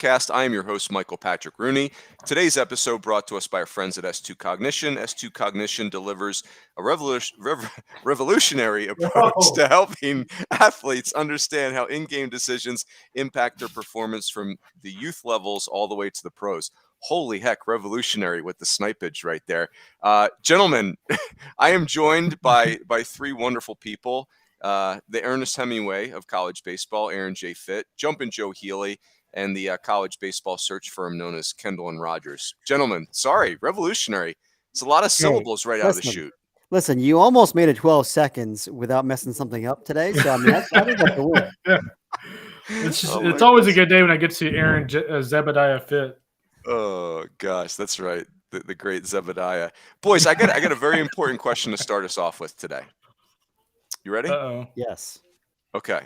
podcast. I am your host, Michael Patrick Rooney. Today's episode brought to us by our friends at S2 Cognition. S2 Cognition delivers a revolutionary approach to helping athletes understand how in-game decisions impact their performance from the youth levels all the way to the pros. Holy heck, revolutionary with the snipage right there. Gentlemen, I am joined by three wonderful people. The Ernest Hemingway of college baseball, Aaron J. Fitt, Jumpin' Joe Healy, and the college baseball search firm known as Kendall and Rogers. Gentlemen, sorry, revolutionary. It's a lot of syllables out of the chute. Listen, you almost made it 12 seconds without messing something up today. So I mean, I think that's the win. Yeah. It's always a good day when I get to see Aaron Zebediah Fitt. Oh gosh, that's right. The great Zebediah. Boys, I got a very important question to start us off with today. You ready? Uh-oh. Yes. Okay.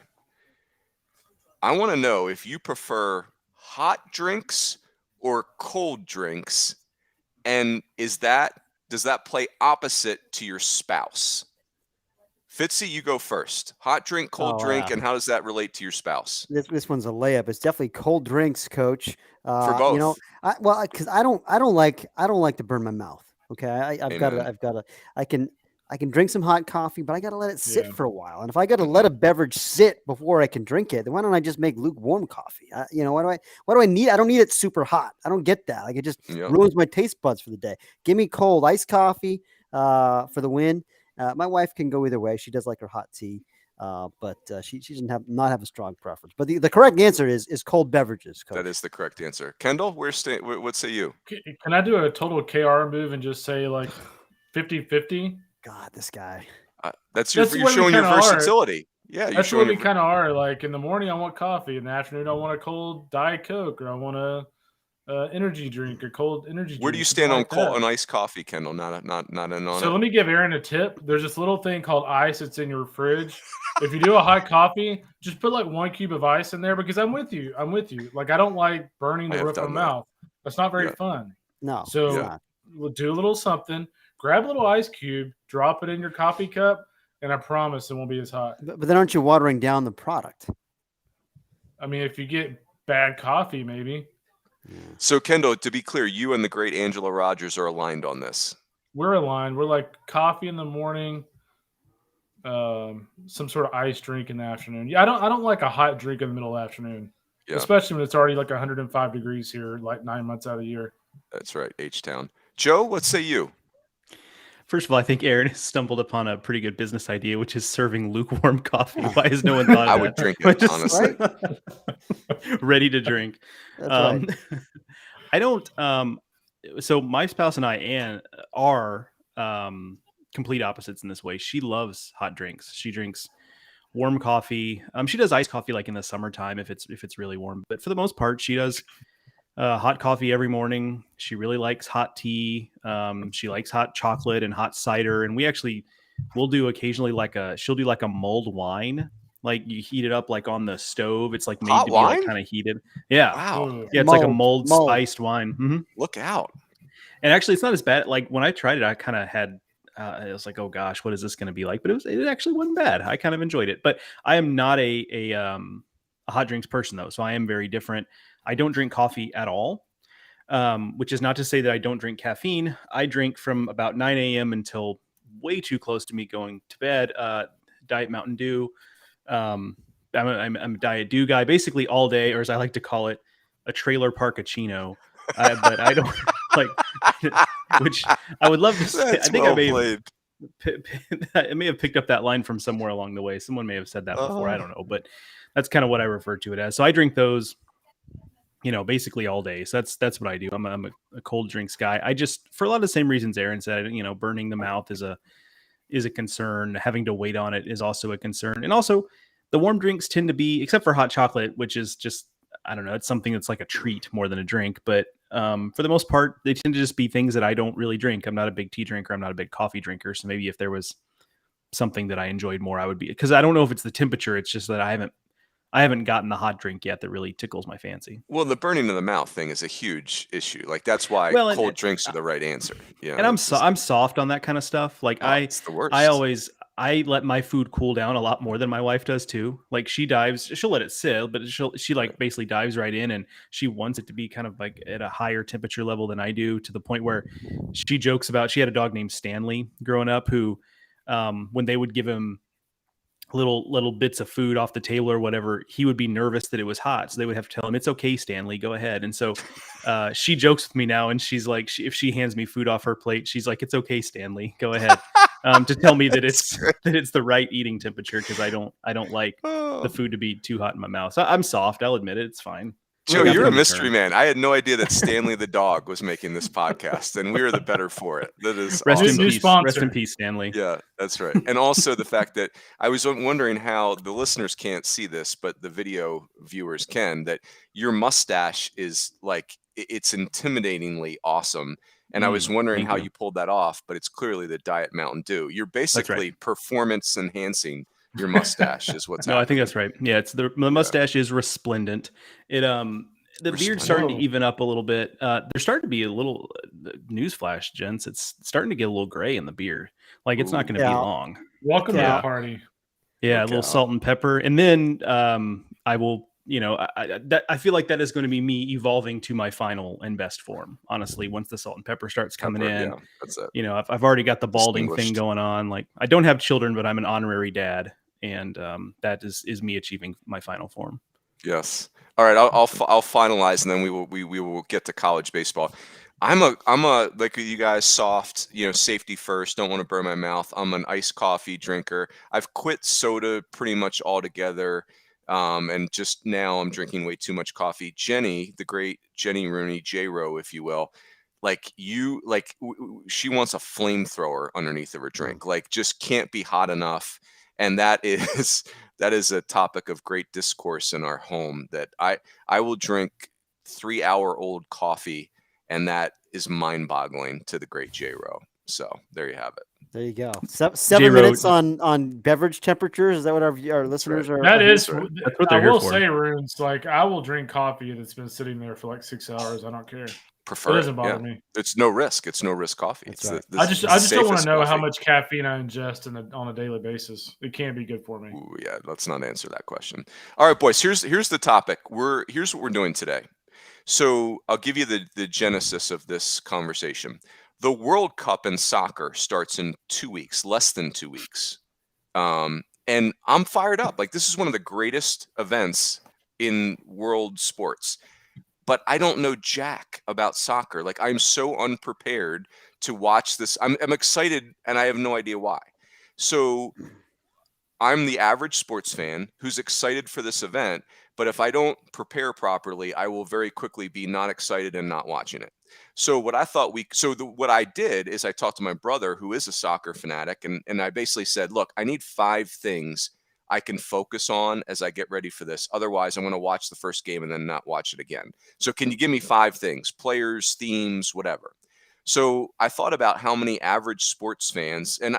I want to know if you prefer hot drinks or cold drinks, and does that play opposite to your spouse? Fitzy, you go first. Hot drink, cold drink, and how does that relate to your spouse? This one's a layup. It's definitely cold drinks, Coach. For both. You know, because I don't like to burn my mouth. Okay, I can drink some hot coffee, but I got to let it sit for a while. And if I got to let a beverage sit before I can drink it, then why don't I just make lukewarm coffee? Why do I need? I don't need it super hot. I don't get that. Like it just ruins my taste buds for the day. Give me cold iced coffee for the win. My wife can go either way. She does like her hot tea, but she doesn't not have a strong preference. But the correct answer is cold beverages, Coach. That is the correct answer. Kendall, what say you? Can I do a total KR move and just say like 50-50? God, this guy. You're showing your versatility. Yeah, that's what we kind of are. Like in the morning, I want coffee. In the afternoon, I want a cold Diet Coke, or I want a energy drink, or cold energy drink. Where do you stand on cold and iced coffee, Kendall? Not in on. So let me give Aaron a tip. There's this little thing called ice that's in your fridge. If you do a hot coffee, just put like 1 cube of ice in there, because I'm with you. Like I don't like burning the roof of my mouth. That's not very fun. No. So we'll do a little something. Grab a little ice cube, drop it in your coffee cup, and I promise it won't be as hot. But then aren't you watering down the product? I mean, if you get bad coffee, maybe. So, Kendall, to be clear, you and the great Angela Rogers are aligned on this. We're aligned. We're like coffee in the morning, some sort of ice drink in the afternoon. Yeah, I don't like a hot drink in the middle of the afternoon, especially when it's already like 105 degrees here, like 9 months out of the year. That's right, H-Town. Joe, what say you? First of all, I think Aaron has stumbled upon a pretty good business idea, which is serving lukewarm coffee. Why has no one thought of that? I would drink it, honestly. Ready to drink. Right. I don't. So my spouse and I, are complete opposites in this way. She loves hot drinks. She drinks warm coffee. She does iced coffee like in the summertime if it's really warm. But for the most part, she does hot coffee every morning. She really likes hot tea. She likes hot chocolate and hot cider. And we'll do occasionally she'll do like a mulled wine. Like you heat it up like on the stove. It's like made hot to wine? be like kind of heated. Yeah. Wow. Yeah. It's like a mulled spiced wine. Mm-hmm. Look out. And actually it's not as bad. Like when I tried it, I kind of had, I was like, oh gosh, what is this going to be like? But it actually wasn't bad. I kind of enjoyed it, but I am not a hot drinks person though. So I am very different. I don't drink coffee at all, which is not to say that I don't drink caffeine. I drink from about 9 a.m. until way too close to me going to bed. Diet Mountain Dew. I'm a Diet Dew guy basically all day, or as I like to call it, a trailer parkachino. But I don't like, which I would love to say. That's I think I may have picked up that line from somewhere along the way. Someone may have said that before. I don't know, but that's kind of what I refer to it as. So I drink those, basically all day. So that's what I do. I'm a cold drinks guy. I just, for a lot of the same reasons Aaron said, burning the mouth is a concern. Having to wait on it is also a concern. And also the warm drinks tend to be, except for hot chocolate, which is just, I don't know, it's something that's like a treat more than a drink. But for the most part, they tend to just be things that I don't really drink. I'm not a big tea drinker. I'm not a big coffee drinker. So maybe if there was something that I enjoyed more, I would be, because I don't know if it's the temperature. It's just that I haven't gotten the hot drink yet that really tickles my fancy. Well, the burning of the mouth thing is a huge issue. Like that's why cold drinks are the right answer. Yeah. And I'm soft on that kind of stuff. Like it's the worst. I always I let my food cool down a lot more than my wife does too. Like she dives, she'll let it sit, but she like basically dives right in, and she wants it to be kind of like at a higher temperature level than I do, to the point where she jokes about, she had a dog named Stanley growing up who, when they would give him little bits of food off the table or whatever, he would be nervous that it was hot, so they would have to tell him, it's okay, Stanley, go ahead. And so she jokes with me now, and she's like, if she hands me food off her plate, she's like, it's okay, Stanley, go ahead, to tell me that it's the right eating temperature, because I don't like the food to be too hot in my mouth. So I'm soft, I'll admit it, it's fine. Joe, you're a mystery man. I had no idea that Stanley the dog was making this podcast, and we are the better for it. That is rest awesome. in peace. Rest in peace, Stanley. Yeah, that's right. And also the fact that I was wondering how the listeners can't see this, but the video viewers can, that your mustache is like, it's intimidatingly awesome. And I was wondering how you pulled that off, but it's clearly the Diet Mountain Dew. You're basically performance enhancing your mustache is what's happening. I think that's right. Yeah, it's the mustache is resplendent. It the beard's starting to even up a little bit. There's starting to be a little newsflash, gents. It's starting to get a little gray in the beard. Like it's not going to be long. Welcome to the party. Yeah, a little salt and pepper, and then I will. I feel like that is going to be me evolving to my final and best form. Honestly, once the salt and pepper starts coming in, that's it. I've already got the balding thing going on. Like I don't have children, but I'm an honorary dad, and that is me achieving my final form. Yes. All right. I'll finalize, and then we will get to college baseball. I'm a like you guys, soft, safety first. Don't want to burn my mouth. I'm an iced coffee drinker. I've quit soda pretty much altogether. And just now I'm drinking way too much coffee. Jenny, the great Jenny Rooney, J-Ro, if you will, she wants a flamethrower underneath of her drink, like just can't be hot enough. And that is a topic of great discourse in our home, that I will drink 3-hour-old coffee, and that is mind-boggling to the great J-Ro. So there you have it. There you go. 7 minutes on beverage temperatures. Is that what our listeners are? That is. That's what they're here for. I will say, Runes, like I will drink coffee that's been sitting there for like 6 hours. I don't care. It doesn't bother me. It's no risk. It's no risk coffee. Right. I just don't want to know how much caffeine I ingest on a daily basis. It can't be good for me. Ooh, yeah, let's not answer that question. All right, boys. Here's the topic. Here's what we're doing today. So I'll give you the genesis of this conversation. The World Cup in soccer starts in 2 weeks, less than 2 weeks. And I'm fired up. Like, this is one of the greatest events in world sports. But I don't know jack about soccer. Like, I'm so unprepared to watch this. I'm excited, and I have no idea why. So I'm the average sports fan who's excited for this event. But if I don't prepare properly, I will very quickly be not excited and not watching it. So what I did is I talked to my brother, who is a soccer fanatic, and I basically said, look, I need 5 things I can focus on as I get ready for this. Otherwise, I'm going to watch the first game and then not watch it again. So can you give me 5 things? Players, themes, whatever. So I thought about how many average sports fans, and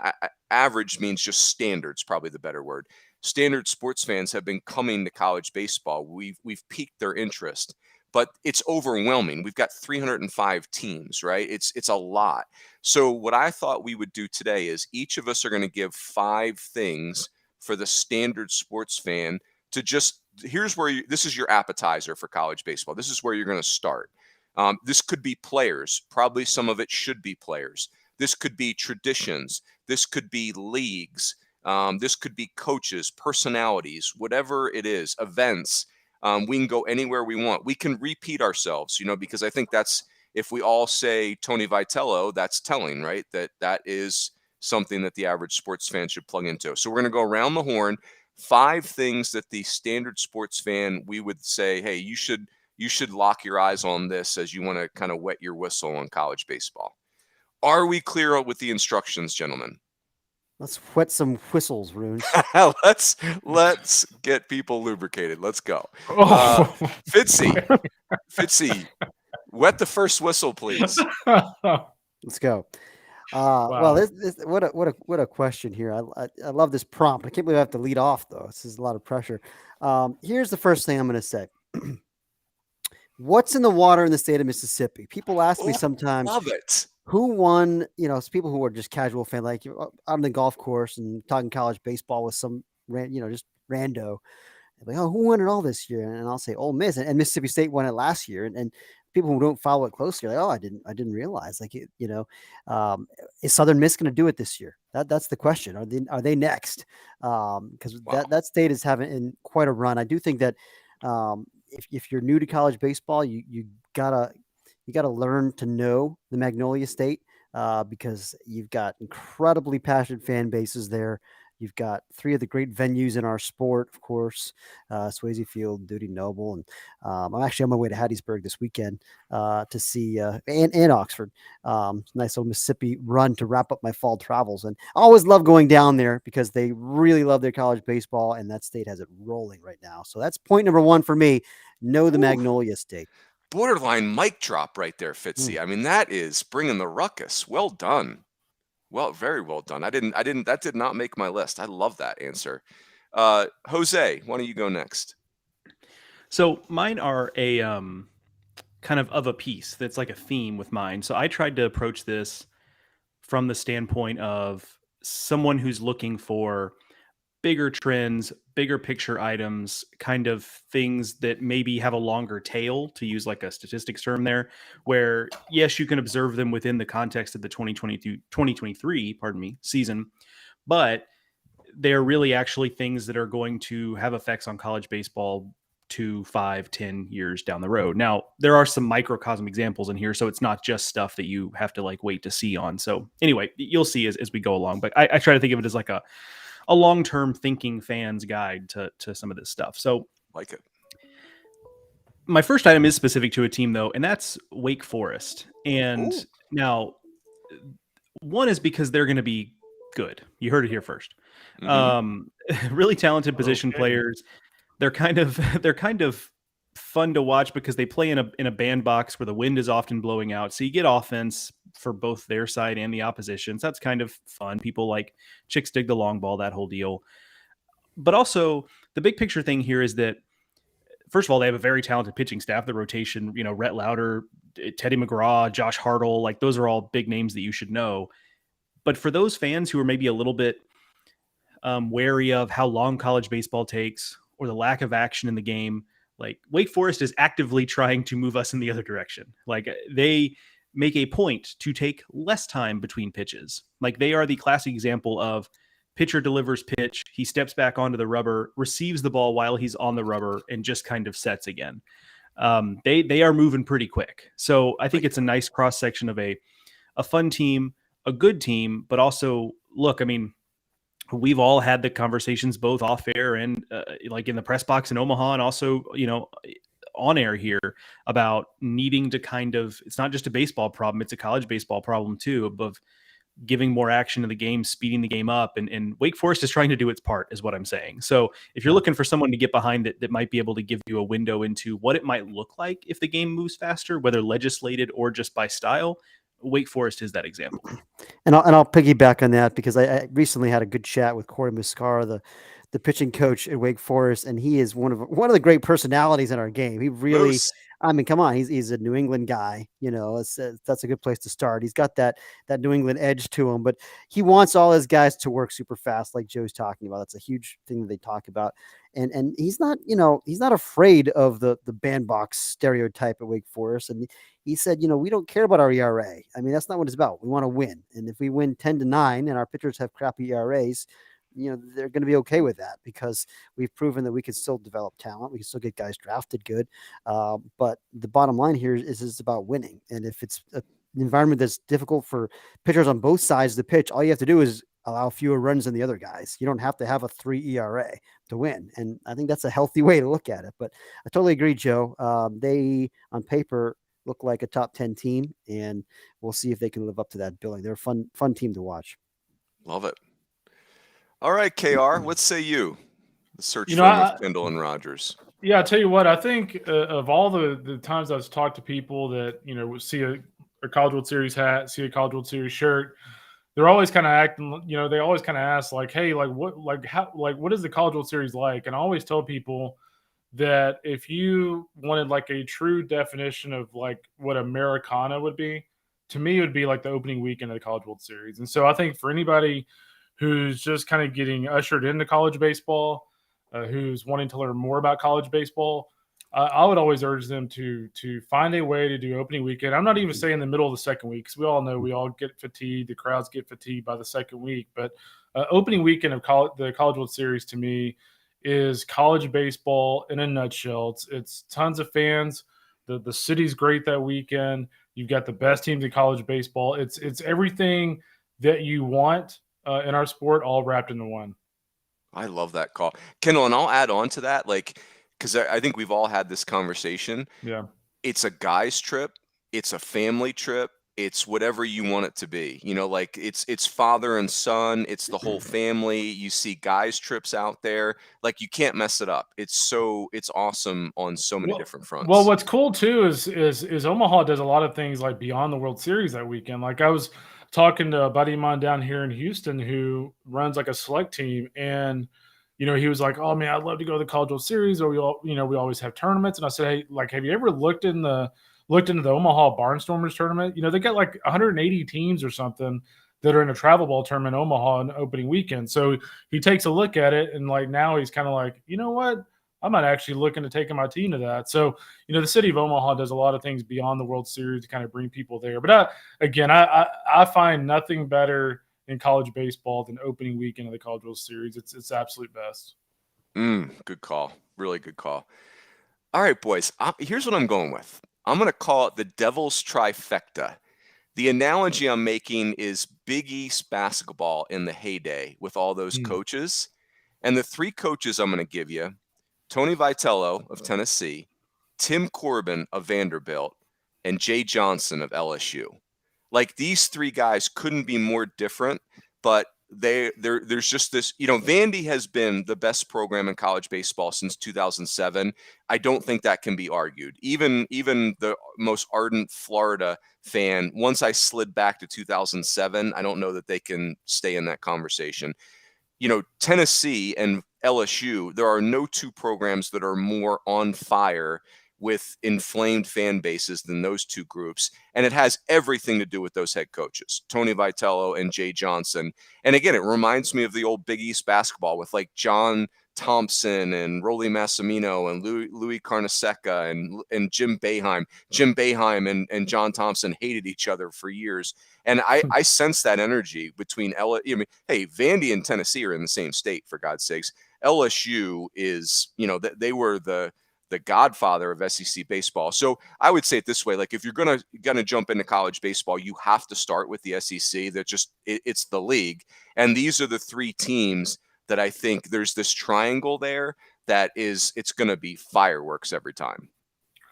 average means just standards, probably the better word. Standard sports fans have been coming to college baseball. We've piqued their interest, but it's overwhelming. We've got 305 teams, right? It's a lot. So what I thought we would do today is each of us are going to give 5 things for the standard sports fan to just, this is your appetizer for college baseball. This is where you're going to start. This could be players. Probably some of it should be players. This could be traditions. This could be leagues. This could be coaches, personalities, whatever it is, events. We can go anywhere we want. We can repeat ourselves, because I think that's, if we all say Tony Vitello, that's telling, right? That is something that the average sports fan should plug into. So we're going to go around the horn, 5 things that the standard sports fan, we would say, hey, you should lock your eyes on this as you want to kind of wet your whistle on college baseball. Are we clear with the instructions, gentlemen? Let's wet some whistles, Rune. let's get people lubricated. Let's go. Fitzy, wet the first whistle, please. Let's go. Wow. Well, what a question here. I love this prompt. I can't believe I have to lead off though. This is a lot of pressure. Here's the first thing I'm going to say. What's in the water in the state of Mississippi? People ask me sometimes. Love it. who won, some people who are just casual fan, like on the golf course and talking college baseball with some, just rando. Like, oh, who won it all this year? And I'll say Ole Miss, and Mississippi State won it last year. And people who don't follow it closely are like, oh, I didn't realize. Like, is Southern Miss going to do it this year? That's the question. Are they next? Because that state is having in quite a run. I do think that if you're new to college baseball, you gotta learn to know the Magnolia State because you've got incredibly passionate fan bases there. You've got three of the great venues in our sport, of course, Swayze Field, Duty Noble, and I'm actually on my way to Hattiesburg this weekend to see and Oxford. Nice little Mississippi run to wrap up my fall travels, and I always love going down there because they really love their college baseball, and that state has it rolling right now. So that's point number one for me. Know the Magnolia State. Borderline mic drop right there, Fitzy. I mean, that is bringing the ruckus. Well done. Well, very well done. That did not make my list. I love that answer. Jose, why don't you go next? So mine are a kind of a piece that's like a theme with mine. So I tried to approach this from the standpoint of someone who's looking for bigger trends, bigger picture items, kind of things that maybe have a longer tail, to use like a statistics term there, where yes, you can observe them within the context of the 2023 season, but they're really actually things that are going to have effects on college baseball 2, 5, 10 years down the road. Now, there are some microcosm examples in here, so it's not just stuff that you have to like wait to see on. So anyway, you'll see as we go along, but I try to think of it as like a long-term thinking fan's guide to some of this stuff. So like it. My first item is specific to a team though, and that's Wake Forest. And now one is because they're going to be good. You heard it here first. Really talented position players. They're kind of fun to watch because they play in a bandbox where the wind is often blowing out. So you get offense for both their side and the opposition. So that's kind of fun. People like chicks dig the long ball, that whole deal. But also the big picture thing here is that, first of all, they have a very talented pitching staff. The rotation, Rhett Lauder, Teddy McGraw, Josh Hartle, like those are all big names that you should know. But for those fans who are maybe a little bit wary of how long college baseball takes or the lack of action in the game, like Wake Forest is actively trying to move us in the other direction. Like they make a point to take less time between pitches. Like they are the classic example of pitcher delivers pitch, he steps back onto the rubber, receives the ball while he's on the rubber, and just kind of sets again. They are moving pretty quick. So I think it's a nice cross section of a fun team, a good team, but also look, I mean, we've all had the conversations both off air and like in the press box in Omaha, and also, on air here about needing to kind of, it's not just a baseball problem, it's a college baseball problem too, of giving more action to the game, speeding the game up. And Wake Forest is trying to do its part, is what I'm saying. So if you're looking for someone to get behind that might be able to give you a window into what it might look like if the game moves faster, whether legislated or just by style, Wake Forest is that example. And I'll piggyback on that because I recently had a good chat with Corey Muscara, the pitching coach at Wake Forest, and he is one of the great personalities in our game. He really, I mean, come on, he's a New England guy. That's a good place to start. He's got that New England edge to him, but he wants all his guys to work super fast, like Joe's talking about. That's a huge thing that they talk about. And he's not, he's not afraid of the bandbox stereotype at Wake Forest. And he said, we don't care about our ERA. I mean, that's not what it's about. We want to win. And if we win 10-9 and our pitchers have crappy ERAs, they're going to be okay with that because we've proven that we can still develop talent. We can still get guys drafted good. But the bottom line here is it's about winning. And if it's an environment that's difficult for pitchers on both sides of the pitch, all you have to do is allow fewer runs than the other guys. You don't have to have a 3 ERA to win. And I think that's a healthy way to look at it. But I totally agree, Joe. They, on paper, look like a top 10 team, and we'll see if they can live up to that billing. They're a fun team to watch. Love it. All right, KR, what say you? The search for Kendall and Rogers. Yeah, I'll tell you what, I think of all the times I've talked to people that, see a College World Series hat, see a College World Series shirt, they're always kind of acting, they always kind of ask like, hey, what is the College World Series like? And I always tell people that if you wanted like a true definition of like what Americana would be, to me, it would be like the opening weekend of the College World Series. And so I think for anybody who's just kind of getting ushered into college baseball, who's wanting to learn more about college baseball, I would always urge them to find a way to do opening weekend. I'm not even saying the middle of the second week, because we all know we all get fatigued. The crowds get fatigued by the second week. But opening weekend of the College World Series to me is college baseball in a nutshell. It's tons of fans. The city's great that weekend. You've got the best teams in college baseball. It's everything that you want in our sport, all wrapped into one. I love that call, Kendall, and I'll add on to that, like, because I think we've all had this conversation. Yeah. It's a guy's trip. It's a family trip. It's whatever you want it to be. Like it's father and son. It's the whole family. You see guys trips out there. Like, you can't mess it up. It's awesome on so many different fronts. Well, what's cool too is Omaha does a lot of things like beyond the World Series that weekend. Like, I was talking to a buddy of mine down here in Houston who runs like a select team, and he was like, "Oh man, I'd love to go to the College World Series, or we always have tournaments." And I said, "Hey, like, have you ever looked into the Omaha Barnstormers tournament? They got like 180 teams or something that are in a travel ball tournament in Omaha on opening weekend." So he takes a look at it, and like now he's kind of like, you know what? I'm not actually looking to taking my team to that. So, the city of Omaha does a lot of things beyond the World Series to kind of bring people there. But I find nothing better in college baseball than opening weekend of the College World Series. It's absolute best. Good call. Really good call. All right, boys. Here's what I'm going with. I'm going to call it the Devil's Trifecta. The analogy I'm making is Big East basketball in the heyday with all those coaches. And the three coaches I'm going to give you: Tony Vitello of Tennessee, Tim Corbin of Vanderbilt, and Jay Johnson of LSU. Like, these three guys couldn't be more different, but there's just this, Vandy has been the best program in college baseball since 2007. I don't think that can be argued. Even the most ardent Florida fan, once I slid back to 2007, I don't know that they can stay in that conversation. Tennessee and LSU, there are no two programs that are more on fire with inflamed fan bases than those two groups. And it has everything to do with those head coaches, Tony Vitello and Jay Johnson. And again, it reminds me of the old Big East basketball with like John Thompson and Rolly Massimino and Louis Carnesecca and Jim Boeheim. Jim Boeheim and John Thompson hated each other for years. And I sense that energy between hey, Vandy and Tennessee are in the same state, for God's sakes. LSU is, they were the godfather of SEC baseball. So I would say it this way: like, if you're gonna jump into college baseball, you have to start with the SEC. It's the league, and these are the three teams that I think there's this triangle there that it's gonna be fireworks every time.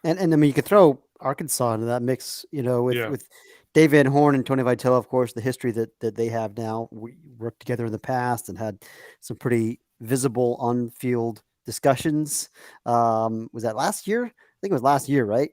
And I mean, you could throw Arkansas into that mix, with Dave Van Horn and Tony Vitello, of course, the history that they have now. We worked together in the past and had some pretty visible on-field discussions. Was that last year? I think it was last year, right?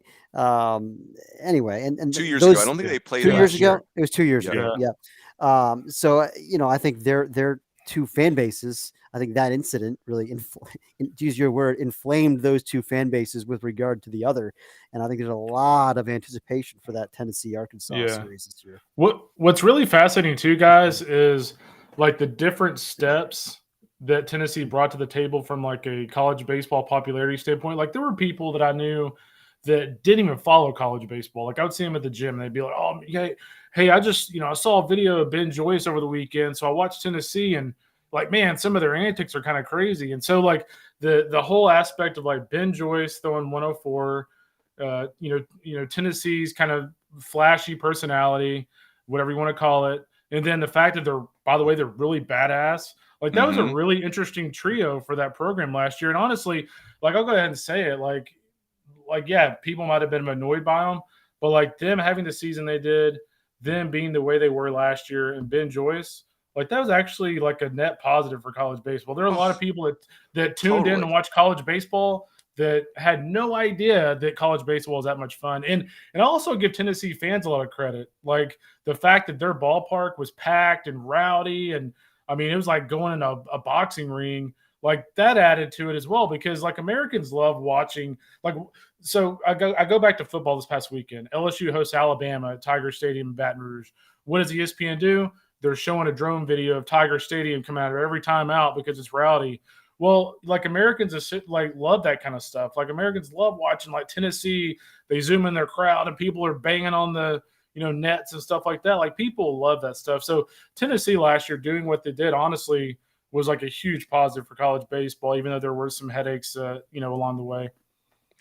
Anyway, and 2 years ago. I don't think they played 2 years ago. year. It was 2 years ago. Yeah. So I think their two fan bases. I think that incident really, to use your word, inflamed those two fan bases with regard to the other. And I think there's a lot of anticipation for that Tennessee-Arkansas series this year. What's really fascinating too, guys, is like the different steps that Tennessee brought to the table from like a college baseball popularity standpoint. Like, there were people that I knew that didn't even follow college baseball. Like, I would see them at the gym and they'd be like, "Oh, hey, I just, I saw a video of Ben Joyce over the weekend. So I watched Tennessee, and like, man, some of their antics are kind of crazy." And so like the whole aspect of like Ben Joyce throwing 104, Tennessee's kind of flashy personality, whatever you want to call it. And then the fact that they're really badass. Like, that was a really interesting trio for that program last year. And honestly, like, I'll go ahead and say it, like, yeah, people might have been annoyed by them, but like, them having the season they did, them being the way they were last year, and Ben Joyce, like, that was actually like a net positive for college baseball. There are a lot of people that tuned in and watched college baseball that had no idea that college baseball is that much fun. And I also give Tennessee fans a lot of credit. Like, the fact that their ballpark was packed and rowdy, and I mean, it was like going in a boxing ring. Like, that added to it as well, because like, Americans love watching, like, So I go back to football this past weekend. LSU hosts Alabama at Tiger Stadium in Baton Rouge. What does ESPN do? They're showing a drone video of Tiger Stadium come out every time out because it's rowdy. Well, like Americans love that kind of stuff. Like Americans love watching like Tennessee. They zoom in their crowd and people are banging on the nets and stuff like that. Like people love that stuff. So Tennessee last year doing what they did, honestly, was like a huge positive for college baseball, even though there were some headaches, along the way.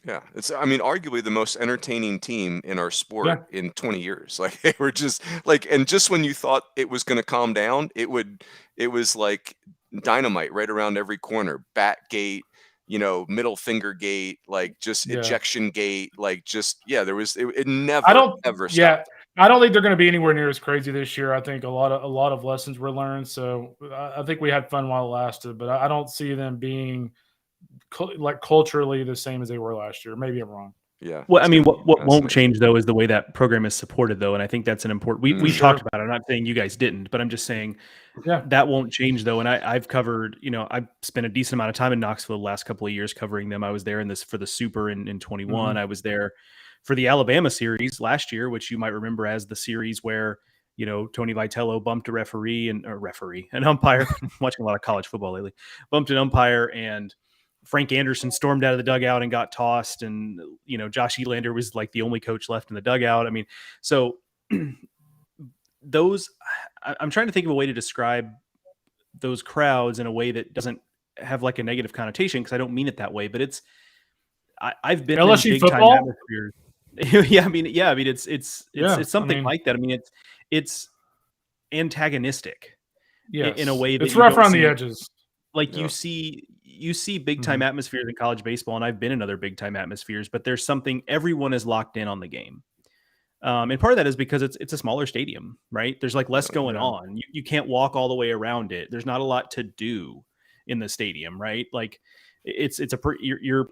Yeah, it's arguably the most entertaining team in our sport in 20 years. Like they were just and just when you thought it was going to calm down, it was like dynamite right around every corner. Bat gate, middle finger gate, like just ejection gate, like there was it never ever stopped. Yeah, I don't think they're going to be anywhere near as crazy this year. I think a lot of lessons were learned. So I think we had fun while it lasted, but I don't see them being culturally the same as they were last year. Maybe I'm wrong. Yeah. Well, I mean, what won't change though is the way that program is supported though, and I think that's an important. We talked about it. I'm not saying you guys didn't, but I'm just saying that won't change though. And I've covered, I've spent a decent amount of time in Knoxville the last couple of years covering them. I was there for the Super in 21. Mm-hmm. I was there for the Alabama series last year, which you might remember as the series where Tony Vitello bumped an umpire. I'm watching a lot of college football lately. Bumped an umpire and Frank Anderson stormed out of the dugout and got tossed. And, Josh Elander was like the only coach left in the dugout. I mean, so I'm trying to think of a way to describe those crowds in a way that doesn't have like a negative connotation, because I don't mean it that way, but I've been LSU in big football? time atmospheres. It's something like that. I mean, it's antagonistic in a way that it's rough around the edges. Like you see big time atmospheres in college baseball, and I've been in other big time atmospheres, but there's something, everyone is locked in on the game. And part of that is because it's a smaller stadium, right? There's like less going on. You can't walk all the way around it. There's not a lot to do in the stadium, right? Like you're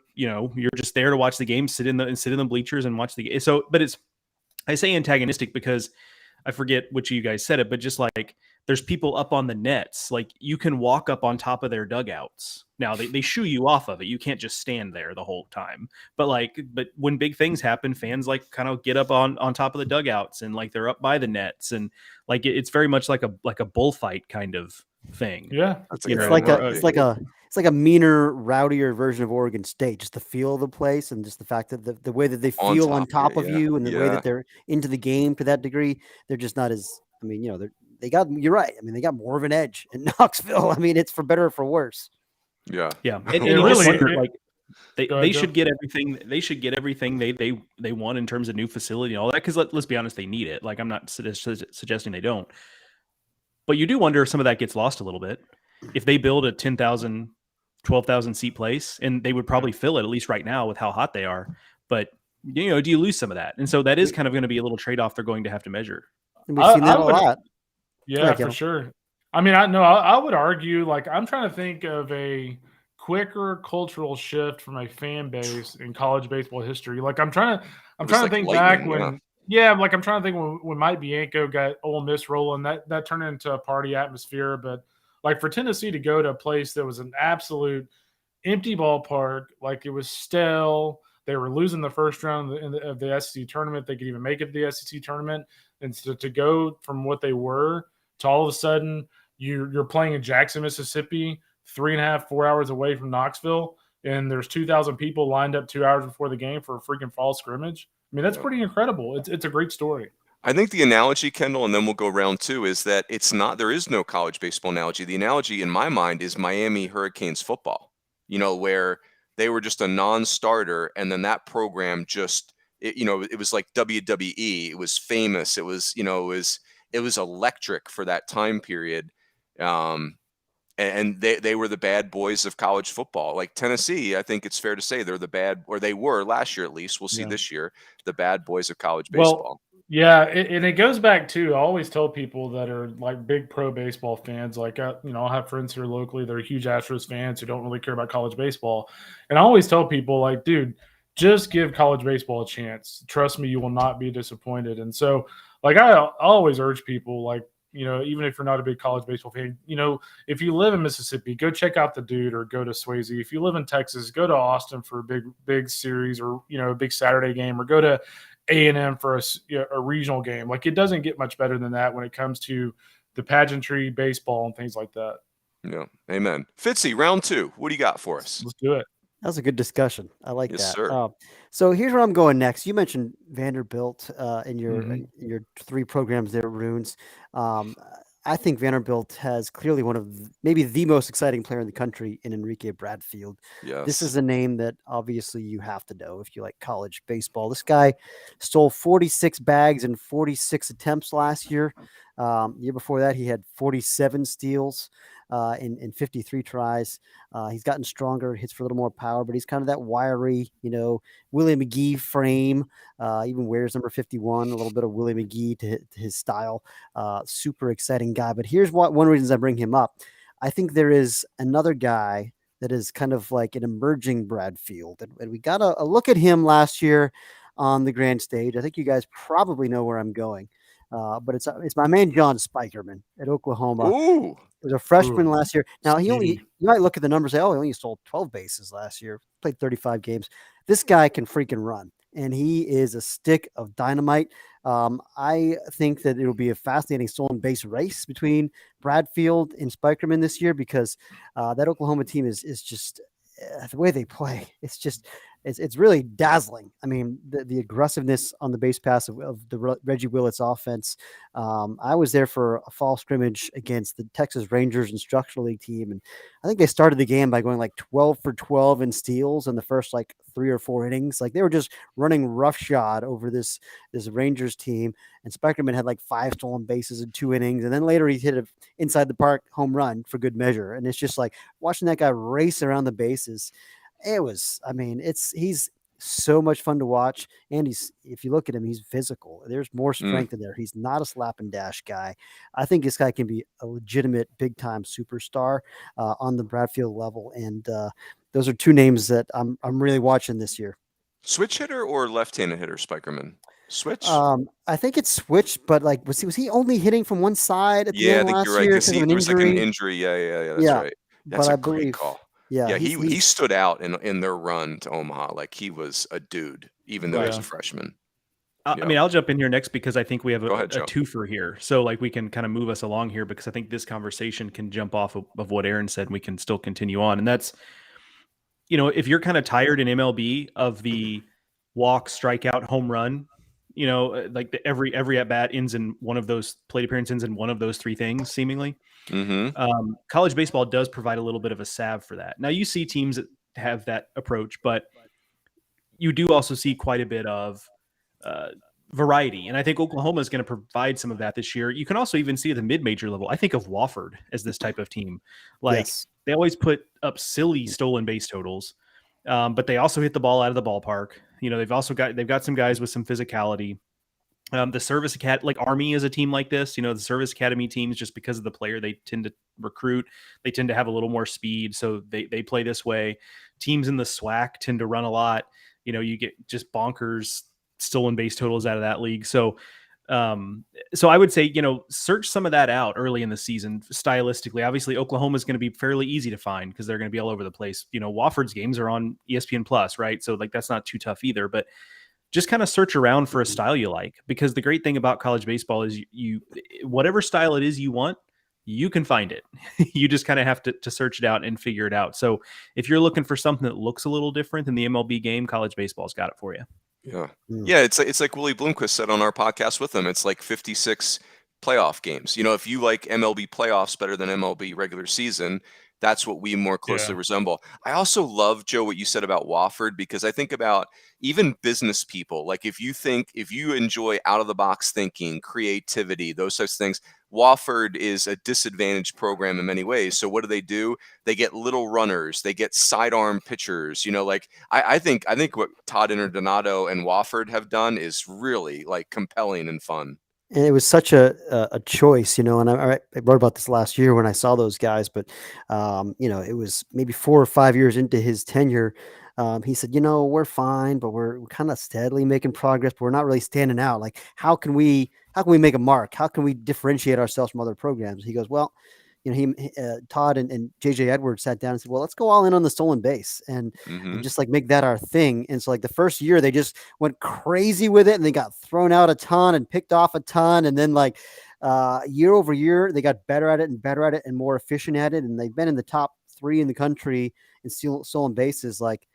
just there to watch the game, sit in the bleachers and watch the game. So, but I say antagonistic because I forget which of you guys said it, but just like there's people up on the nets. Like you can walk up on top of their dugouts. Now they shoo you off of it. You can't just stand there the whole time. But when big things happen, fans like kind of get up on top of the dugouts and like they're up by the nets, and like it's very much like a bullfight kind of thing. Yeah, it's like a meaner, rowdier version of Oregon State. Just the feel of the place and just the fact that the way that they feel on top of you and the way that they're into the game to that degree, they're just not as. I mean, you're right. I mean, they got more of an edge in Knoxville. I mean, it's for better or for worse. Yeah. And they should get everything. They should get everything they want in terms of new facility and all that. Because let's be honest, they need it. Like I'm not suggesting they don't, but you do wonder if some of that gets lost a little bit. If they build a 10,000, 12,000 seat place, and they would probably fill it at least right now with how hot they are. But do you lose some of that? And so that is kind of going to be a little trade off they're going to have to measure. And we've seen that a lot. Yeah, for sure. I mean, I would argue, like, I'm trying to think of a quicker cultural shift from a fan base in college baseball history. Like, I'm trying to think back when, I'm trying to think when Mike Bianco got Ole Miss rolling, that turned into a party atmosphere. But like for Tennessee to go to a place that was an absolute empty ballpark, like it was stale. They were losing the first round of the SEC tournament. They could even make it to the SEC tournament. And so to go from what they were to all of a sudden you're playing in Jackson, Mississippi, 3.5, 4 hours away from Knoxville, and there's 2,000 people lined up 2 hours before the game for a freaking fall scrimmage. I mean, that's pretty incredible. It's a great story. I think the analogy, Kendall, and then we'll go round two, is that there is no college baseball analogy. The analogy in my mind is Miami Hurricanes football, where they were just a non-starter, and then that program just, it was like WWE. It was famous. It was, it was electric for that time period. And they were the bad boys of college football. Like Tennessee, I think it's fair to say they were last year at least. We'll see this year, the bad boys of college baseball. Well, yeah, and it goes back to, I always tell people that are like big pro baseball fans, like, I'll have friends here locally that are huge Astros fans who don't really care about college baseball. And I always tell people, like, dude, just give college baseball a chance. Trust me, you will not be disappointed. And so, like, I always urge people, like, even if you're not a big college baseball fan, if you live in Mississippi, go check out the Dude or go to Swayze. If you live in Texas, go to Austin for a big series or, a big Saturday game, or go to A&M for a regional game. Like, it doesn't get much better than that when it comes to the pageantry, baseball, and things like that. Yeah. Amen. Fitzy, round 2. What do you got for us? Let's do it. That was a good discussion. I like Yes, that. sir. So here's where I'm going next. You mentioned Vanderbilt in your 3 programs there, Runes. I think Vanderbilt has clearly one of maybe the most exciting player in the country in Enrique Bradfield. Yes. This is a name that obviously you have to know if you like college baseball. This guy stole 46 bags in 46 attempts last year. Year before that, he had 47 steals in 53 tries. He's gotten stronger, hits for a little more power, but he's kind of that wiry, Willie McGee frame. Even wears number 51, a little bit of Willie McGee to his style. Super exciting guy. But here's one reason I bring him up. I think there is another guy that is kind of like an emerging Bradfield. And we got a look at him last year on the grand stage. I think you guys probably know where I'm going. But it's my man John Spikerman at Oklahoma. Ooh. He was a freshman last year. Now you might look at the numbers and say, he only stole 12 bases last year, played 35 games. This guy can freaking run, and he is a stick of dynamite. I think that it'll be a fascinating stolen base race between Bradfield and Spikerman this year, because that Oklahoma team is just the way they play. It's really dazzling. I mean, the aggressiveness on the base pass of the Reggie Willits offense. I was there for a fall scrimmage against the Texas Rangers Instructional League team, and I think they started the game by going like 12 for 12 in steals in the first like 3 or 4 innings. Like, they were just running roughshod over this Rangers team, and Spikerman had like 5 stolen bases in 2 innings, and then later he hit an inside the park home run for good measure. And it's just like watching that guy race around the bases. He's so much fun to watch. And if you look at him, he's physical. There's more strength in there. He's not a slap and dash guy. I think this guy can be a legitimate big time superstar on the Bradfield level. And those are 2 names that I'm really watching this year. Switch hitter or left-handed hitter, Spikerman? Switch? I think it's switched, but like, was he only hitting from one side at the end last year? Yeah, I think you're right. Because there was like an injury. Yeah, that's right. That's a great call. Yeah, he stood out in their run to Omaha. Like, he was a dude, even though he's a freshman. I mean, I'll jump in here next because I think we have a twofer here. So like, we can kind of move us along here, because I think this conversation can jump off of what Aaron said, and we can still continue on. And that's, if you're kind of tired in MLB of the walk, strikeout, home run, like every at bat ends in one of those plate appearances in one of those 3 things, seemingly. College baseball does provide a little bit of a salve for that. Now, you see teams that have that approach, but you do also see quite a bit of variety. And I think Oklahoma is going to provide some of that this year. You can also even see at the mid-major level. I think of Wofford as this type of team. Like, they always put up silly stolen base totals, but they also hit the ball out of the ballpark. They've got some guys with some physicality. The Service Academy, like Army is a team like this, the Service Academy teams, just because of the player they tend to recruit, they tend to have a little more speed. So they play this way. Teams in the SWAC tend to run a lot. You get just bonkers stolen base totals out of that league. So I would say, search some of that out early in the season stylistically. Obviously, Oklahoma is going to be fairly easy to find because they're going to be all over the place. Wofford's games are on ESPN Plus, right? So like, that's not too tough either, but just kind of search around for a style you like, because the great thing about college baseball is you whatever style it is you want, you can find it. You just kind of have to search it out and figure it out. So if you're looking for something that looks a little different than the MLB game, college baseball's got it for you. Yeah. It's like Willie Bloomquist said on our podcast with him. It's like 56 playoff games. If you like MLB playoffs better than MLB regular season, that's what we more closely resemble. I also love, Joe, what you said about Wofford, because I think about even business people. Like, if you enjoy out of the box thinking, creativity, those types of things, Wofford is a disadvantaged program in many ways. So what do? They get little runners, they get sidearm pitchers. I think what Todd Interdonato and Wofford have done is really like compelling and fun. And it was such a choice, and I wrote about this last year when I saw those guys, but, it was maybe 4 or 5 years into his tenure. He said, we're fine, but we're kind of steadily making progress, but we're not really standing out. Like, how can we make a mark? How can we differentiate ourselves from other programs? He goes, well, Todd and JJ Edwards sat down and said, well, let's go all in on the stolen base and just like make that our thing. And so like the first year they just went crazy with it and they got thrown out a ton and picked off a ton. And then like year over year, they got better at it and more efficient at it. And they've been in the top 3 in the country in stolen bases, like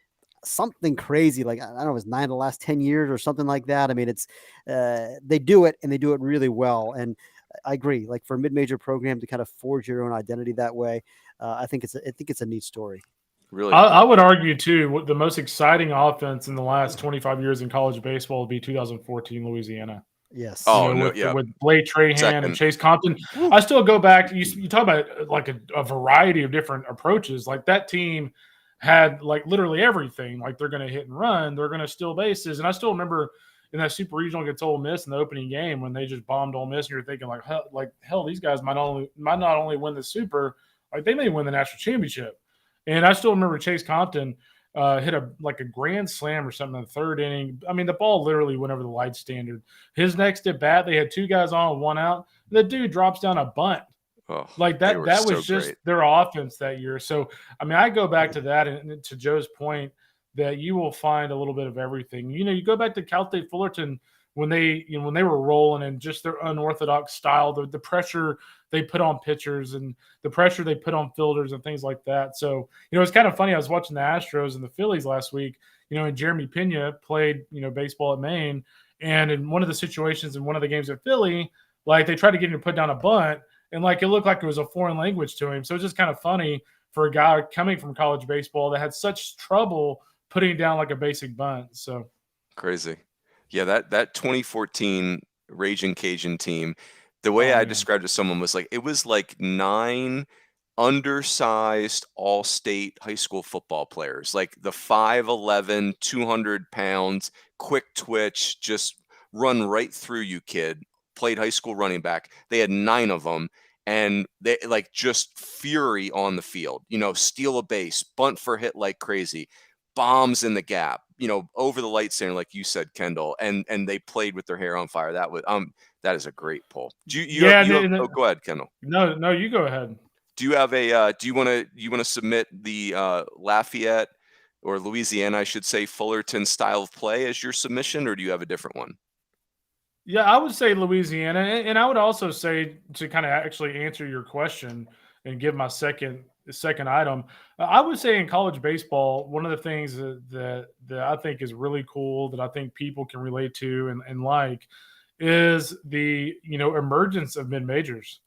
something crazy. Like, I don't know, it was 9 of the last 10 years or something like that. I mean, it's they do it and they do it really well. And I agree. Like for a mid-major program to kind of forge your own identity that way, I think it's a neat story. Really, I would argue too, the most exciting offense in the last 25 years in college baseball would be 2014 Louisiana. Yes. With Blake Trahan and Chase Compton. I still go back. You talk about like a variety of different approaches. Like that team had like literally everything. Like they're going to hit and run, they're going to steal bases, and I still remember in that super regional against Ole Miss in the opening game when they just bombed Ole Miss, and you're thinking like hell, these guys might not only win the super, like they may win the national championship. And I still remember Chase Compton hit a grand slam or something in the 3rd inning. I mean, the ball literally went over the light standard. His next at bat, they had 2 guys on, 1 out. The dude drops down a bunt. Oh, like that was just great. Their offense that year. So I mean, I go back to that, and to Joe's point, that you will find a little bit of everything. You go back to Cal State Fullerton when they were rolling and just their unorthodox style, the pressure they put on pitchers and the pressure they put on fielders and things like that. So, it's kind of funny. I was watching the Astros and the Phillies last week, and Jeremy Pena played, baseball at Maine. And in one of the situations in one of the games at Philly, like they tried to get him to put down a bunt, and like it looked like it was a foreign language to him. So it's just kind of funny for a guy coming from college baseball that had such trouble putting down like a basic bunt. So crazy. Yeah, that 2014 Raging Cajun team, the way I described it to someone was like, it was like 9 undersized all-state high school football players, like the 5'11", 200 pounds, quick twitch, just run right through you kid, played high school running back. They had 9 of them. And they like just fury on the field, steal a base, bunt for hit like crazy, bombs in the gap, over the light center, like you said, Kendall, and they played with their hair on fire. That is a great poll. Go ahead, Kendall. No, you go ahead. Do you have do you want to submit the Lafayette or Louisiana, I should say, Fullerton style of play as your submission, or do you have a different one? Yeah, I would say Louisiana, and I would also say, to kind of actually answer your question and give my second item, I would say in college baseball, one of the things that I think is really cool, that I think people can relate to and like, is the emergence of mid majors.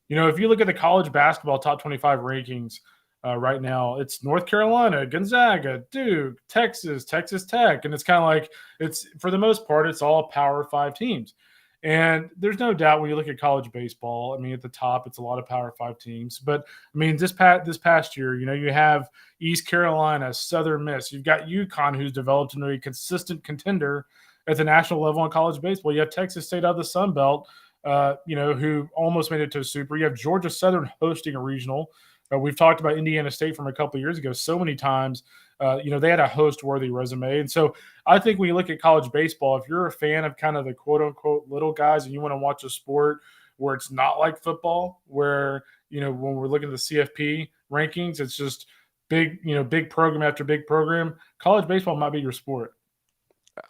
If you look at the college basketball top 25 rankings right now, it's North Carolina, Gonzaga, Duke, Texas Tech, and it's kind of like, it's for the most part, it's all Power 5 teams. And there's no doubt when you look at college baseball, I mean, at the top, it's a lot of Power 5 teams. But I mean, this past year, you have East Carolina, Southern Miss, you've got UConn, who's developed into a consistent contender at the national level in college baseball. You have Texas State out of the Sun Belt, who almost made it to a super. You have Georgia Southern hosting a regional. We've talked about Indiana State from a couple of years ago so many times. They had a host-worthy resume. And so I think when you look at college baseball, if you're a fan of kind of the quote-unquote little guys and you want to watch a sport where it's not like football, where, when we're looking at the CFP rankings, it's just big program after big program, college baseball might be your sport.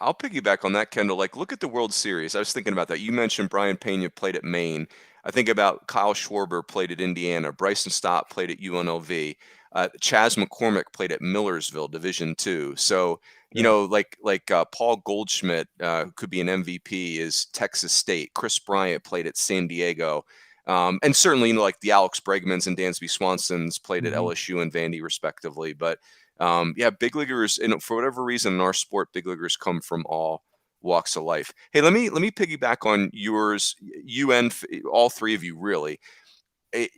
I'll piggyback on that, Kendall. Like, look at the World Series. I was thinking about that. You mentioned Brian Pena played at Maine. I think about Kyle Schwarber played at Indiana. Bryson Stott played at UNLV. Chaz McCormick played at Millersville, Division II. So, Paul Goldschmidt could be an MVP, is Texas State. Chris Bryant played at San Diego. And certainly, like the Alex Bregmans and Dansby Swansons played at LSU and Vandy, respectively. But big leaguers, and for whatever reason in our sport, big leaguers come from all walks of life. Hey, let me piggyback on yours, all 3 of you, really. I'm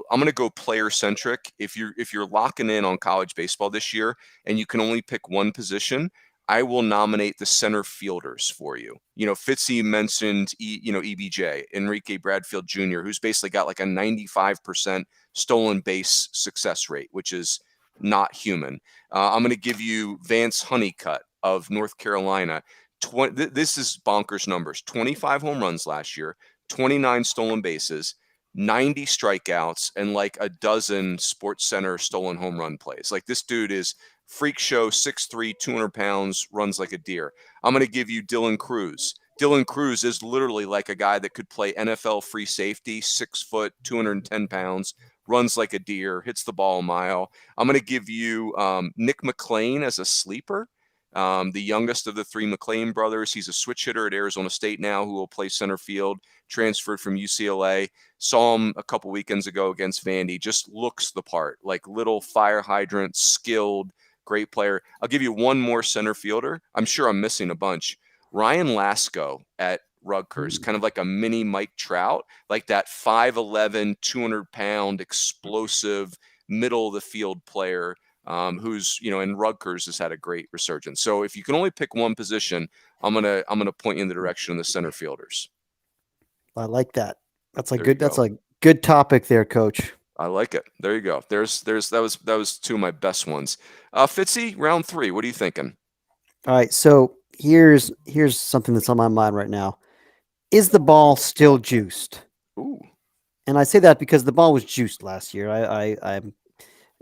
going to go player centric. If you're locking in on college baseball this year and you can only pick one position, I will nominate the center fielders for you. Fitzy mentioned EBJ, Enrique Bradfield Jr., who's basically got like a 95% stolen base success rate, which is not human. I'm going to give you Vance Honeycutt of North Carolina. This is bonkers numbers. 25 home runs last year, 29 stolen bases, 90 strikeouts, and like a dozen Sports Center stolen home run plays. Like, this dude is freak show, 6'3", 200 pounds, runs like a deer. I'm going to give you Dylan Cruz. Dylan Cruz is literally like a guy that could play NFL free safety, 6 foot, 210 pounds, runs like a deer, hits the ball a mile. I'm going to give you Nick McLean as a sleeper. The youngest of the three McLean brothers. He's a switch hitter at Arizona State now who will play center field, transferred from UCLA. Saw him a couple weekends ago against Vandy. Just looks the part, like little fire hydrant, skilled, great player. I'll give you one more center fielder. I'm sure I'm missing a bunch. Ryan Lasco at Rutgers, kind of like a mini Mike Trout, like that 5'11", 200-pound, explosive, middle of the field player who's, in Rutgers has had a great resurgence. So if you can only pick one position, I'm gonna point you in the direction of the center fielders. I like that. That's a good topic there, Coach. I like it. There you go. That was two of my best ones. Fitzy, round 3. What are you thinking? All right. So here's something that's on my mind right now. Is the ball still juiced? Ooh. And I say that because the ball was juiced last year. I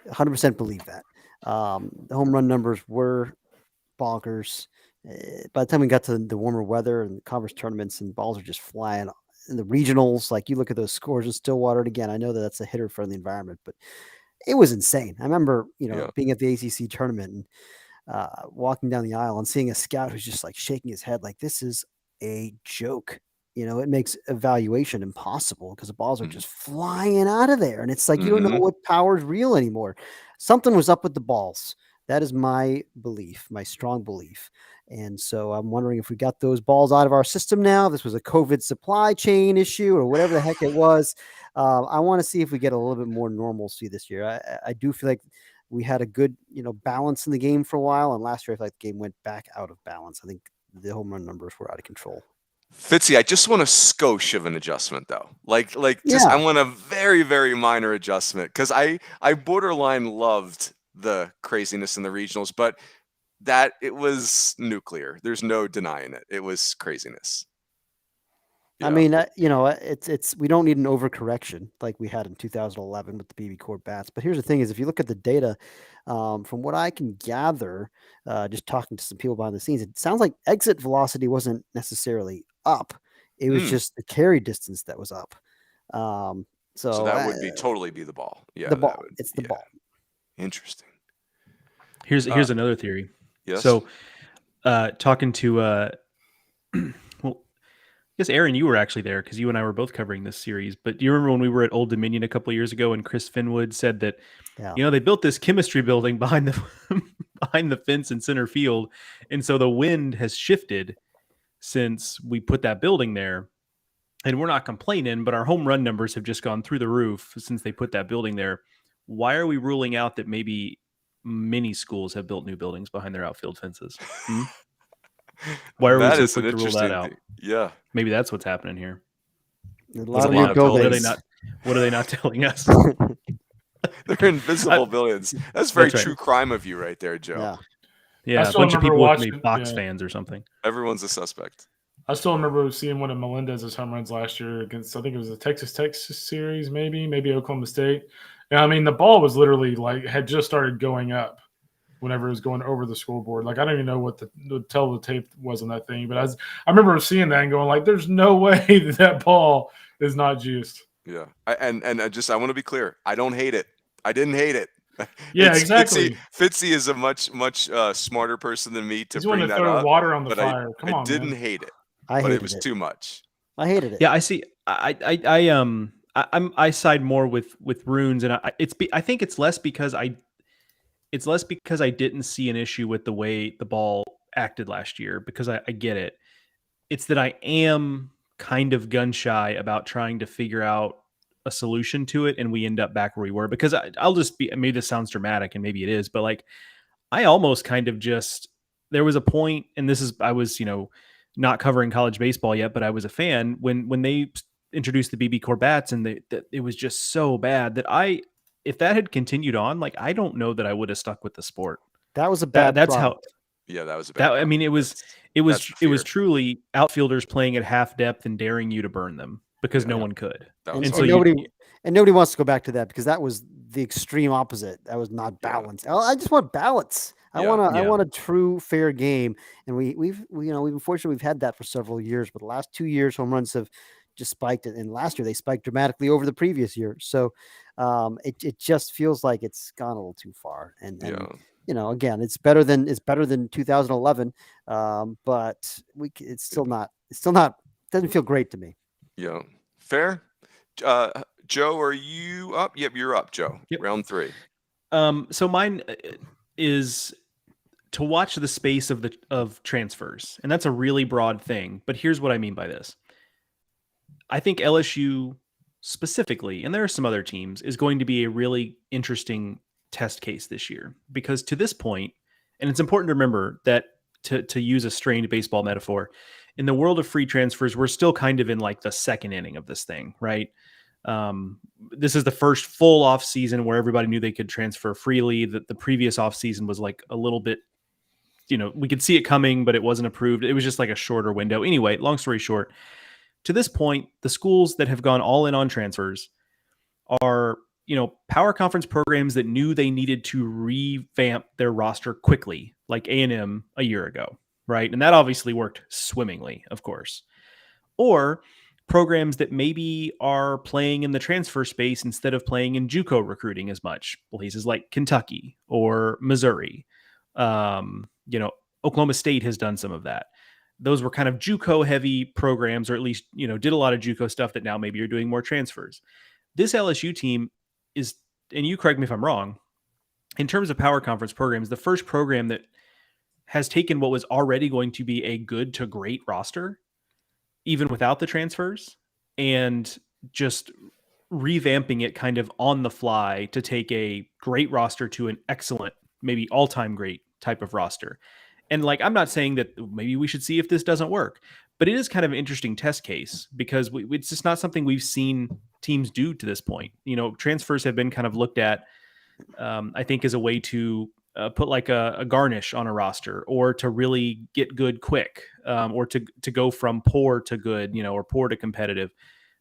100% believe that. The home run numbers were bonkers. By the time we got to the warmer weather and the conference tournaments, and balls are just flying in the regionals, like you look at those scores in Stillwater. And again, I know that that's a hitter-friendly environment, but it was insane. I remember, being at the ACC tournament and walking down the aisle and seeing a scout who's just like shaking his head, like, this is a joke. It makes evaluation impossible because the balls are just flying out of there. And it's like, you don't know what power is real anymore. Something was up with the balls. That is my belief, my strong belief. And so I'm wondering if we got those balls out of our system now. This was a COVID supply chain issue or whatever the heck it was. I want to see if we get a little bit more normalcy this year. I do feel like we had a good, balance in the game for a while. And last year, I feel like the game went back out of balance. I think the home run numbers were out of control. Fitzy, I just want a skosh of an adjustment, though. I want a very, very minor adjustment because I borderline loved the craziness in the regionals, but that it was nuclear. There's no denying it. It was craziness. Yeah. I mean, it's we don't need an overcorrection like we had in 2011 with the BB Court bats. But here's the thing: is if you look at the data, from what I can gather, just talking to some people behind the scenes, it sounds like exit velocity wasn't necessarily up. It was just the carry distance that was up. So that would totally be the ball. Yeah, the ball. It's the ball. Interesting. Here's another theory. Yes. So, talking to well, I guess Aaron, you were actually there because you and I were both covering this series. But do you remember when we were at Old Dominion a couple of years ago, and Chris Finwood said that they built this chemistry building behind the fence in center field, and so the wind has shifted since we put that building there. And we're not complaining, but our home run numbers have just gone through the roof since they put that building there. Why are we ruling out that maybe many schools have built new buildings behind their outfield fences? Why are we so quick to rule that out? Yeah. Maybe that's what's happening here. A lot of new buildings. What are they not telling us? They're invisible buildings. That's very true crime of you right there, Joe. Yeah, a bunch of people with maybe Fox fans or something. Everyone's a suspect. I still remember seeing one of Melendez's home runs last year against, I think it was the Texas series, maybe Oklahoma State. And I mean, the ball was literally had just started going up whenever it was going over the scoreboard. I don't even know what the tape was on that thing, but I remember seeing that and going there's no way that ball is not juiced. Yeah. I want to be clear. I don't hate it. I didn't hate it. Yeah, exactly. Fitzy is a much smarter person than me to bring that throw up. Water on the fire. Come on, I didn't hate it. I hated it was too much. I hated it. Yeah, I see. I side more with Runes, and I think it's less because I didn't see an issue with the way the ball acted last year, because I get it. It's that I am kind of gun shy about trying to figure out a solution to it, and we end up back where we were, because I'll just be, maybe this sounds dramatic and maybe it is, but I almost kind of there was a point, and I was, not covering college baseball yet, but I was a fan when they introduced the BB Corbats, and it was just so bad that I if that had continued on, like, I don't know that I would have stuck with the sport. That was a bad That's product. Yeah, that was a bad I mean, it was truly outfielders playing at half depth and daring you to burn them because no one could. And so nobody wants to go back to that because that was the extreme opposite. That was not balanced. I just want balance. I want a true fair game. And we've unfortunately we've had that for several years, but the last 2 years home runs have just spiked, and last year they spiked dramatically over the previous year. So it just feels like it's gone a little too far. And again, it's better than 2011, but it's still not doesn't feel great to me. Yeah, fair. Joe, are you up? Yep, you're up, Joe. Yep. Round 3. So mine is to watch the space of transfers, and that's a really broad thing. But here's what I mean by this. I think LSU specifically, and there are some other teams, is going to be a really interesting test case this year, because to this point, and it's important to remember that to use a strained baseball metaphor, in the world of free transfers, we're still kind of in like the second inning of this thing, right? This is the first full off season where everybody knew they could transfer freely. That the previous off season was like a little bit, we could see it coming, but it wasn't approved. It was just like a shorter window. Anyway, long story short, to this point, the schools that have gone all in on transfers are, power conference programs that knew they needed to revamp their roster quickly, like A&M a year ago, right? And that obviously worked swimmingly, of course. Or programs that maybe are playing in the transfer space instead of playing in JUCO recruiting as much, places like Kentucky or Missouri. Oklahoma State has done some of that. Those were kind of JUCO heavy programs, or at least, did a lot of JUCO stuff that now maybe you're doing more transfers. This LSU team is, and you correct me if I'm wrong, in terms of power conference programs, the first program that has taken what was already going to be a good to great roster, even without the transfers, and just revamping it kind of on the fly to take a great roster to an excellent, maybe all-time great type of roster. And I'm not saying that maybe we should see if this doesn't work, but it is kind of an interesting test case because it's just not something we've seen teams do to this point. Transfers have been kind of looked at, I think, as a way to put like a garnish on a roster, or to really get good quick, or to go from poor to good, or poor to competitive.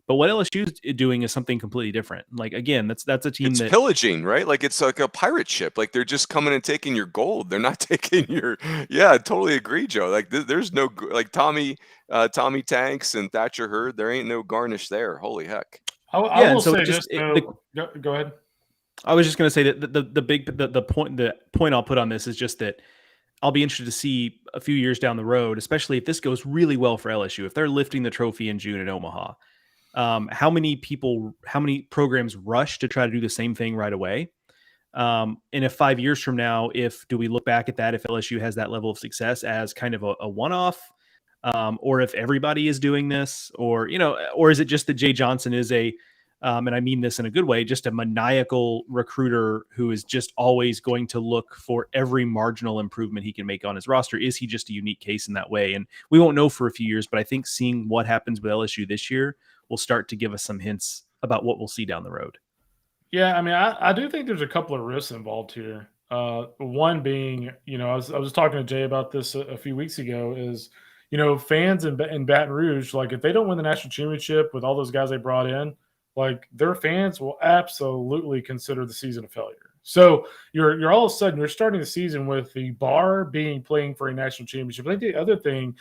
But what LSU is doing is something completely different. Like, again, that's a team that's pillaging, right? Like, it's like a pirate ship. Like, they're just coming and taking your gold. They're not taking your. Yeah, I totally agree, Joe. Like, there's no like Tommy Tanks and Thatcher Hurd. There ain't no garnish there. Holy heck. I will say this. Go ahead. I was just going to say that the point I'll put on this is just that I'll be interested to see a few years down the road, especially if this goes really well for LSU, if they're lifting the trophy in June in Omaha. How many programs rush to try to do the same thing right away? And if 5 years from now, do we look back at that, if LSU has that level of success as kind of a one-off, or if everybody is doing this, or is it just that Jay Johnson is and I mean this in a good way, just a maniacal recruiter who is just always going to look for every marginal improvement he can make on his roster? Is he just a unique case in that way? And we won't know for a few years, but I think seeing what happens with LSU this year will start to give us some hints about what we'll see down the road. Yeah, I mean, I do think there's a couple of risks involved here. One being, I was talking to Jay about this a few weeks ago, is, fans in Baton Rouge, like, if they don't win the national championship with all those guys they brought in, like, their fans will absolutely consider the season a failure. So you're all of a sudden, you're starting the season with the bar being playing for a national championship. I think the other thing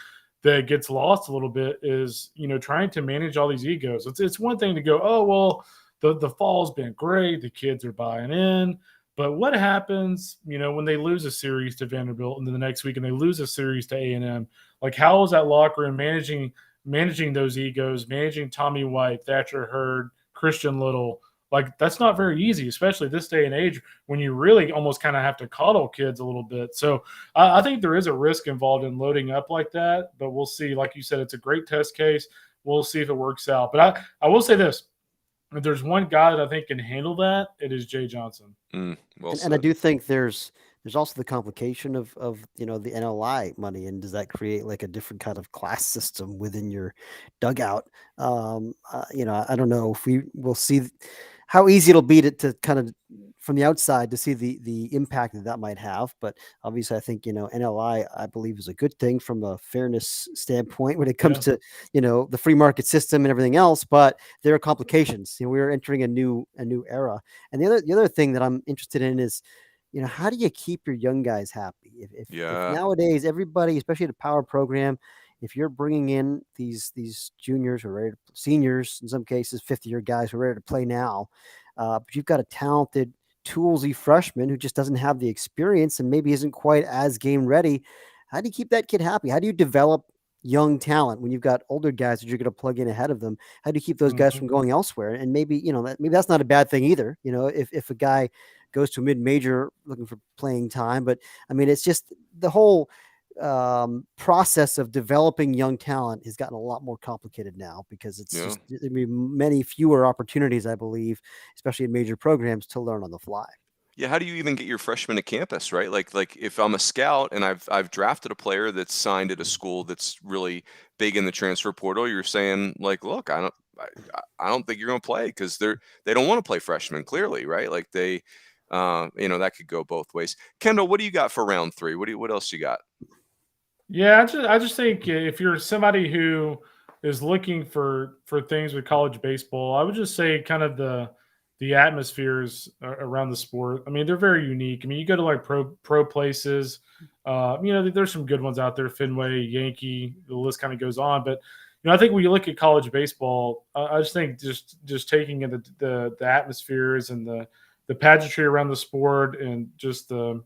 that gets lost a little bit is, trying to manage all these egos. It's one thing to go, oh, well, the fall's been great, the kids are buying in. But what happens, when they lose a series to Vanderbilt, and then the next week and they lose a series to A&M? Like, how is that locker room managing those egos, managing Tommy White, Thatcher Hurd, Christian Little? Like, that's not very easy, especially this day and age when you really almost kind of have to coddle kids a little bit. So I think there is a risk involved in loading up like that, but we'll see. Like you said, it's a great test case. We'll see if it works out. But I will say this. If there's one guy that I think can handle that, it is Jay Johnson. And I do think there's also the complication of the NLI money, and does that create like a different kind of class system within your dugout? I don't know if we will see how easy it'll be to kind of from the outside to see the impact that might have. But obviously, I think, NLI, I believe, is a good thing from a fairness standpoint when it comes to, the free market system and everything else. But there are complications. We're entering a new era. And the other thing that I'm interested in is, how do you keep your young guys happy? If nowadays everybody, especially the power program, if you're bringing in these juniors who are ready to, seniors in some cases, 50-year guys who are ready to play now, but you've got a talented, toolsy freshman who just doesn't have the experience and maybe isn't quite as game ready, how do you keep that kid happy? How do you develop young talent when you've got older guys that you're going to plug in ahead of them? How do you keep those guys from going elsewhere? And maybe, maybe that's not a bad thing either. If a guy goes to a mid-major looking for playing time, but I mean, it's just the whole process of developing young talent has gotten a lot more complicated now because it's just there'll be many fewer opportunities, I believe, especially in major programs, to learn on the fly. Yeah, how do you even get your freshmen to campus, right? Like if I'm a scout and I've drafted a player that's signed at a school that's really big in the transfer portal, you're saying like, look, I don't think you're going to play because they don't want to play freshmen, clearly, right? Like they, that could go both ways. Kendall, what do you got for round 3? What else you got? Yeah, I just think if you're somebody who is looking for things with college baseball, I would just say kind of the atmospheres around the sport. I mean, they're very unique. I mean, you go to like pro places, there's some good ones out there, Fenway, Yankee, the list kind of goes on. But I think when you look at college baseball, I just think just taking in the atmospheres and the pageantry around the sport and just the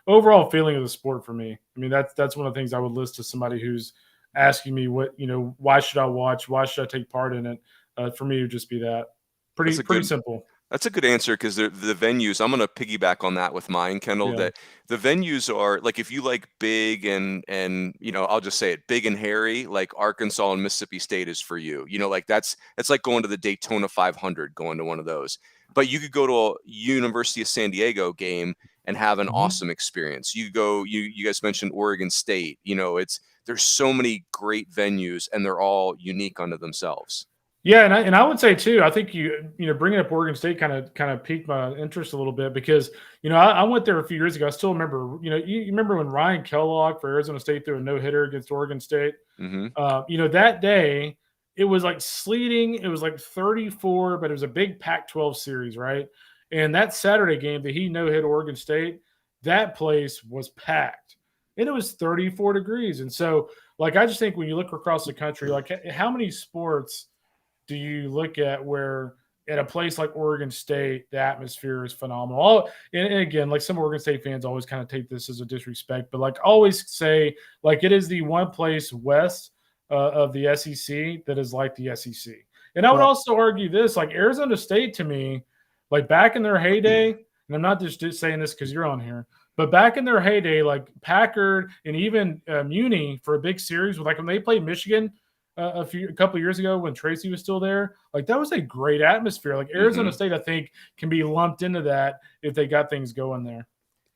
overall feeling of the sport for me. I mean, that's one of the things I would list to somebody who's asking me why should I watch? Why should I take part in it? For me, it would just be that. Pretty simple. That's a good answer because the venues, I'm going to piggyback on that with mine, Kendall, that the venues are like, if you like big and I'll just say it, big and hairy, like Arkansas and Mississippi State is for you. Like that's like going to the Daytona 500, going to one of those. But you could go to a University of San Diego game and have an awesome experience. You guys mentioned Oregon State. There's so many great venues and they're all unique unto themselves. Yeah, and I would say too, I think bringing up Oregon State kind of piqued my interest a little bit because I went there a few years ago. I still remember, you remember when Ryan Kellogg for Arizona State threw a no-hitter against Oregon State. That day it was like sleeting. It was like 34, but it was a big Pac-12 series, right? And that Saturday game that he no-hit Oregon State, that place was packed, and it was 34 degrees. And so, like, I just think when you look across the country, like, how many sports do you look at where at a place like Oregon State, the atmosphere is phenomenal? And again, like, some Oregon State fans always kind of take this as a disrespect, but like, always say, like, it is the one place west of the SEC that is like the SEC. And I would also argue this, like, Arizona State to me, like, back in their heyday, and I'm not just saying this because you're on here, but back in their heyday, like Packard and even Muni for a big series, like when they played Michigan a couple of years ago when Tracy was still there, like that was a great atmosphere. Like Arizona State, I think, can be lumped into that if they got things going there.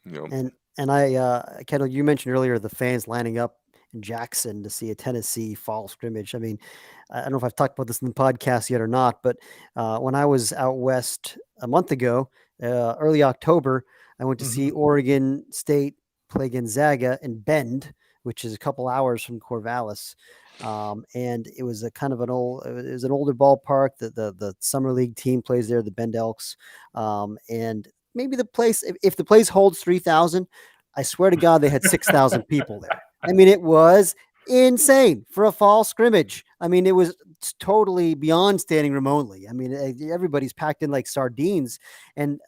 Yep. And I, Kendall, you mentioned earlier the fans lining up in Jackson to see a Tennessee fall scrimmage. I mean, I don't know if I've talked about this in the podcast yet or not, but when I was out west a month ago, early October, I went to see Oregon State play Gonzaga in Bend, which is a couple hours from Corvallis. And it was it was an older ballpark. The summer league team plays there, the Bend Elks. And maybe the place, if the place holds 3,000, I swear to God, they had 6,000 people there. I mean, it was insane for a fall scrimmage. I mean, it was totally beyond standing room only. I mean, everybody's packed in like sardines, and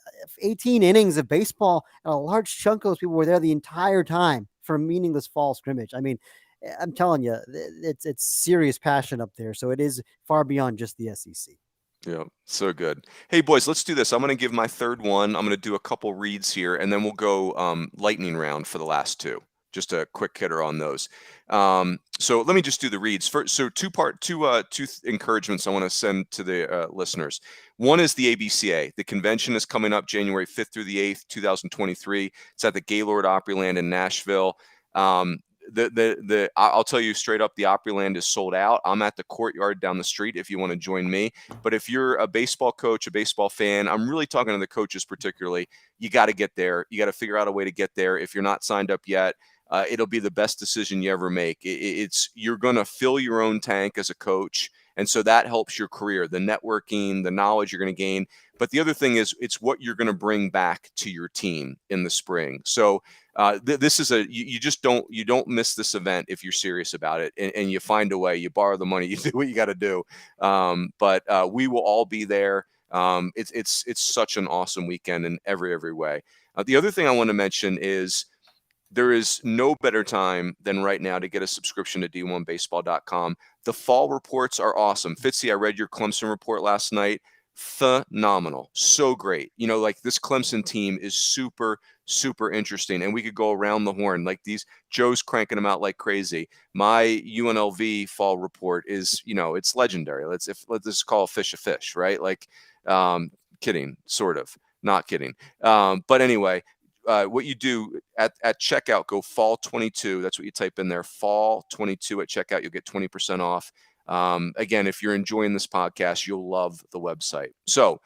18 innings of baseball, and a large chunk of those people were there the entire time for a meaningless fall scrimmage. I mean, I'm telling you, it's serious passion up there. So it is far beyond just the SEC. Yeah, so good. Hey, boys, let's do this. I'm going to give my third one. I'm going to do a couple reads here, and then we'll go lightning round for the last two. Just a quick hitter on those. So let me just do the reads first. So two encouragements I want to send to the listeners. One is the ABCA. The convention is coming up January 5th through the 8th, 2023. It's at the Gaylord Opryland in Nashville. I'll tell you straight up, the Opryland is sold out. I'm at the courtyard down the street if you want to join me. But if you're a baseball coach, a baseball fan, I'm really talking to the coaches particularly, you got to get there. You got to figure out a way to get there. If you're not signed up yet, it'll be the best decision you ever make. You're going to fill your own tank as a coach. And so that helps your career, the networking, the knowledge you're going to gain. But the other thing is, it's what you're going to bring back to your team in the spring. So this is you just don't miss this event if you're serious about it, and you find a way. You borrow the money, you do what you got to do. But we will all be there. It's such an awesome weekend in every way. The other thing I want to mention is, there is no better time than right now to get a subscription to D1Baseball.com. The fall reports are awesome. Fitzy, I read your Clemson report last night. Phenomenal. So great. Like, this Clemson team is super, super interesting. And we could go around the horn. Like, Joe's cranking them out like crazy. My UNLV fall report is, it's legendary. Let's just call a fish, right? Like, kidding, sort of. Not kidding. But anyway, what you do at checkout, go fall 22. That's what you type in there, fall 22 at checkout. You'll get 20% off. Again, if you're enjoying this podcast, you'll love the website. So,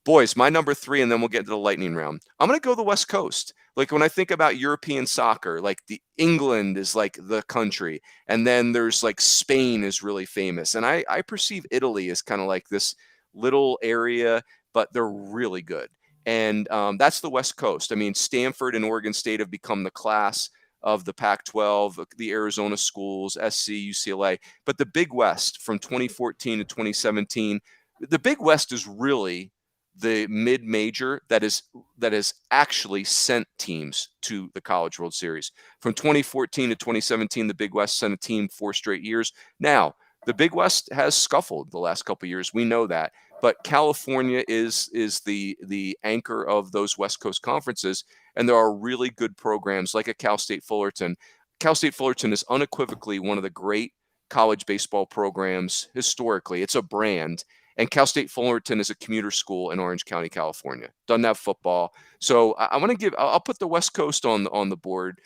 boys, my number 3, and then we'll get into the lightning round. I'm going to go the West Coast. Like, when I think about European soccer, like, England is like the country, and then there's like Spain is really famous. And I perceive Italy as kind of like this little area, but they're really good. And that's the West Coast. I mean, Stanford and Oregon State have become the class of the Pac-12, the Arizona schools, SC, UCLA. But the Big West from 2014 to 2017, the Big West is really the mid-major that has actually sent teams to the College World Series. From 2014 to 2017, the Big West sent a team 4 straight years. Now, the Big West has scuffled the last couple of years. We know that. But California is the anchor of those West Coast conferences, and there are really good programs like a Cal State Fullerton. Cal State Fullerton is unequivocally one of the great college baseball programs historically. It's a brand, and Cal State Fullerton is a commuter school in Orange County, California. Doesn't have football, so I'll put the West Coast on the board.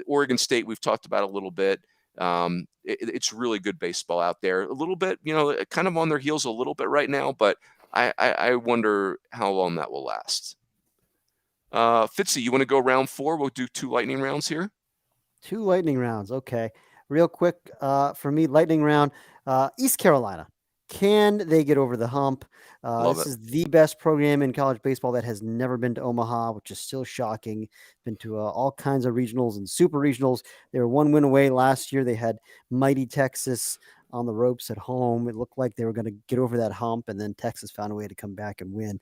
Oregon State, we've talked about a little bit. It's really good baseball out there. A little bit, kind of on their heels a little bit right now, but I wonder how long that will last. Fitzy, you want to go round 4? We'll do 2 lightning rounds here. 2 lightning rounds. Okay. Real quick, for me, lightning round, East Carolina. Can they get over the hump? This is the best program in college baseball that has never been to Omaha, which is still shocking. Been to all kinds of regionals and super regionals. They were 1 win away last year. They had mighty Texas on the ropes at home. It looked like they were going to get over that hump, and then Texas found a way to come back and win.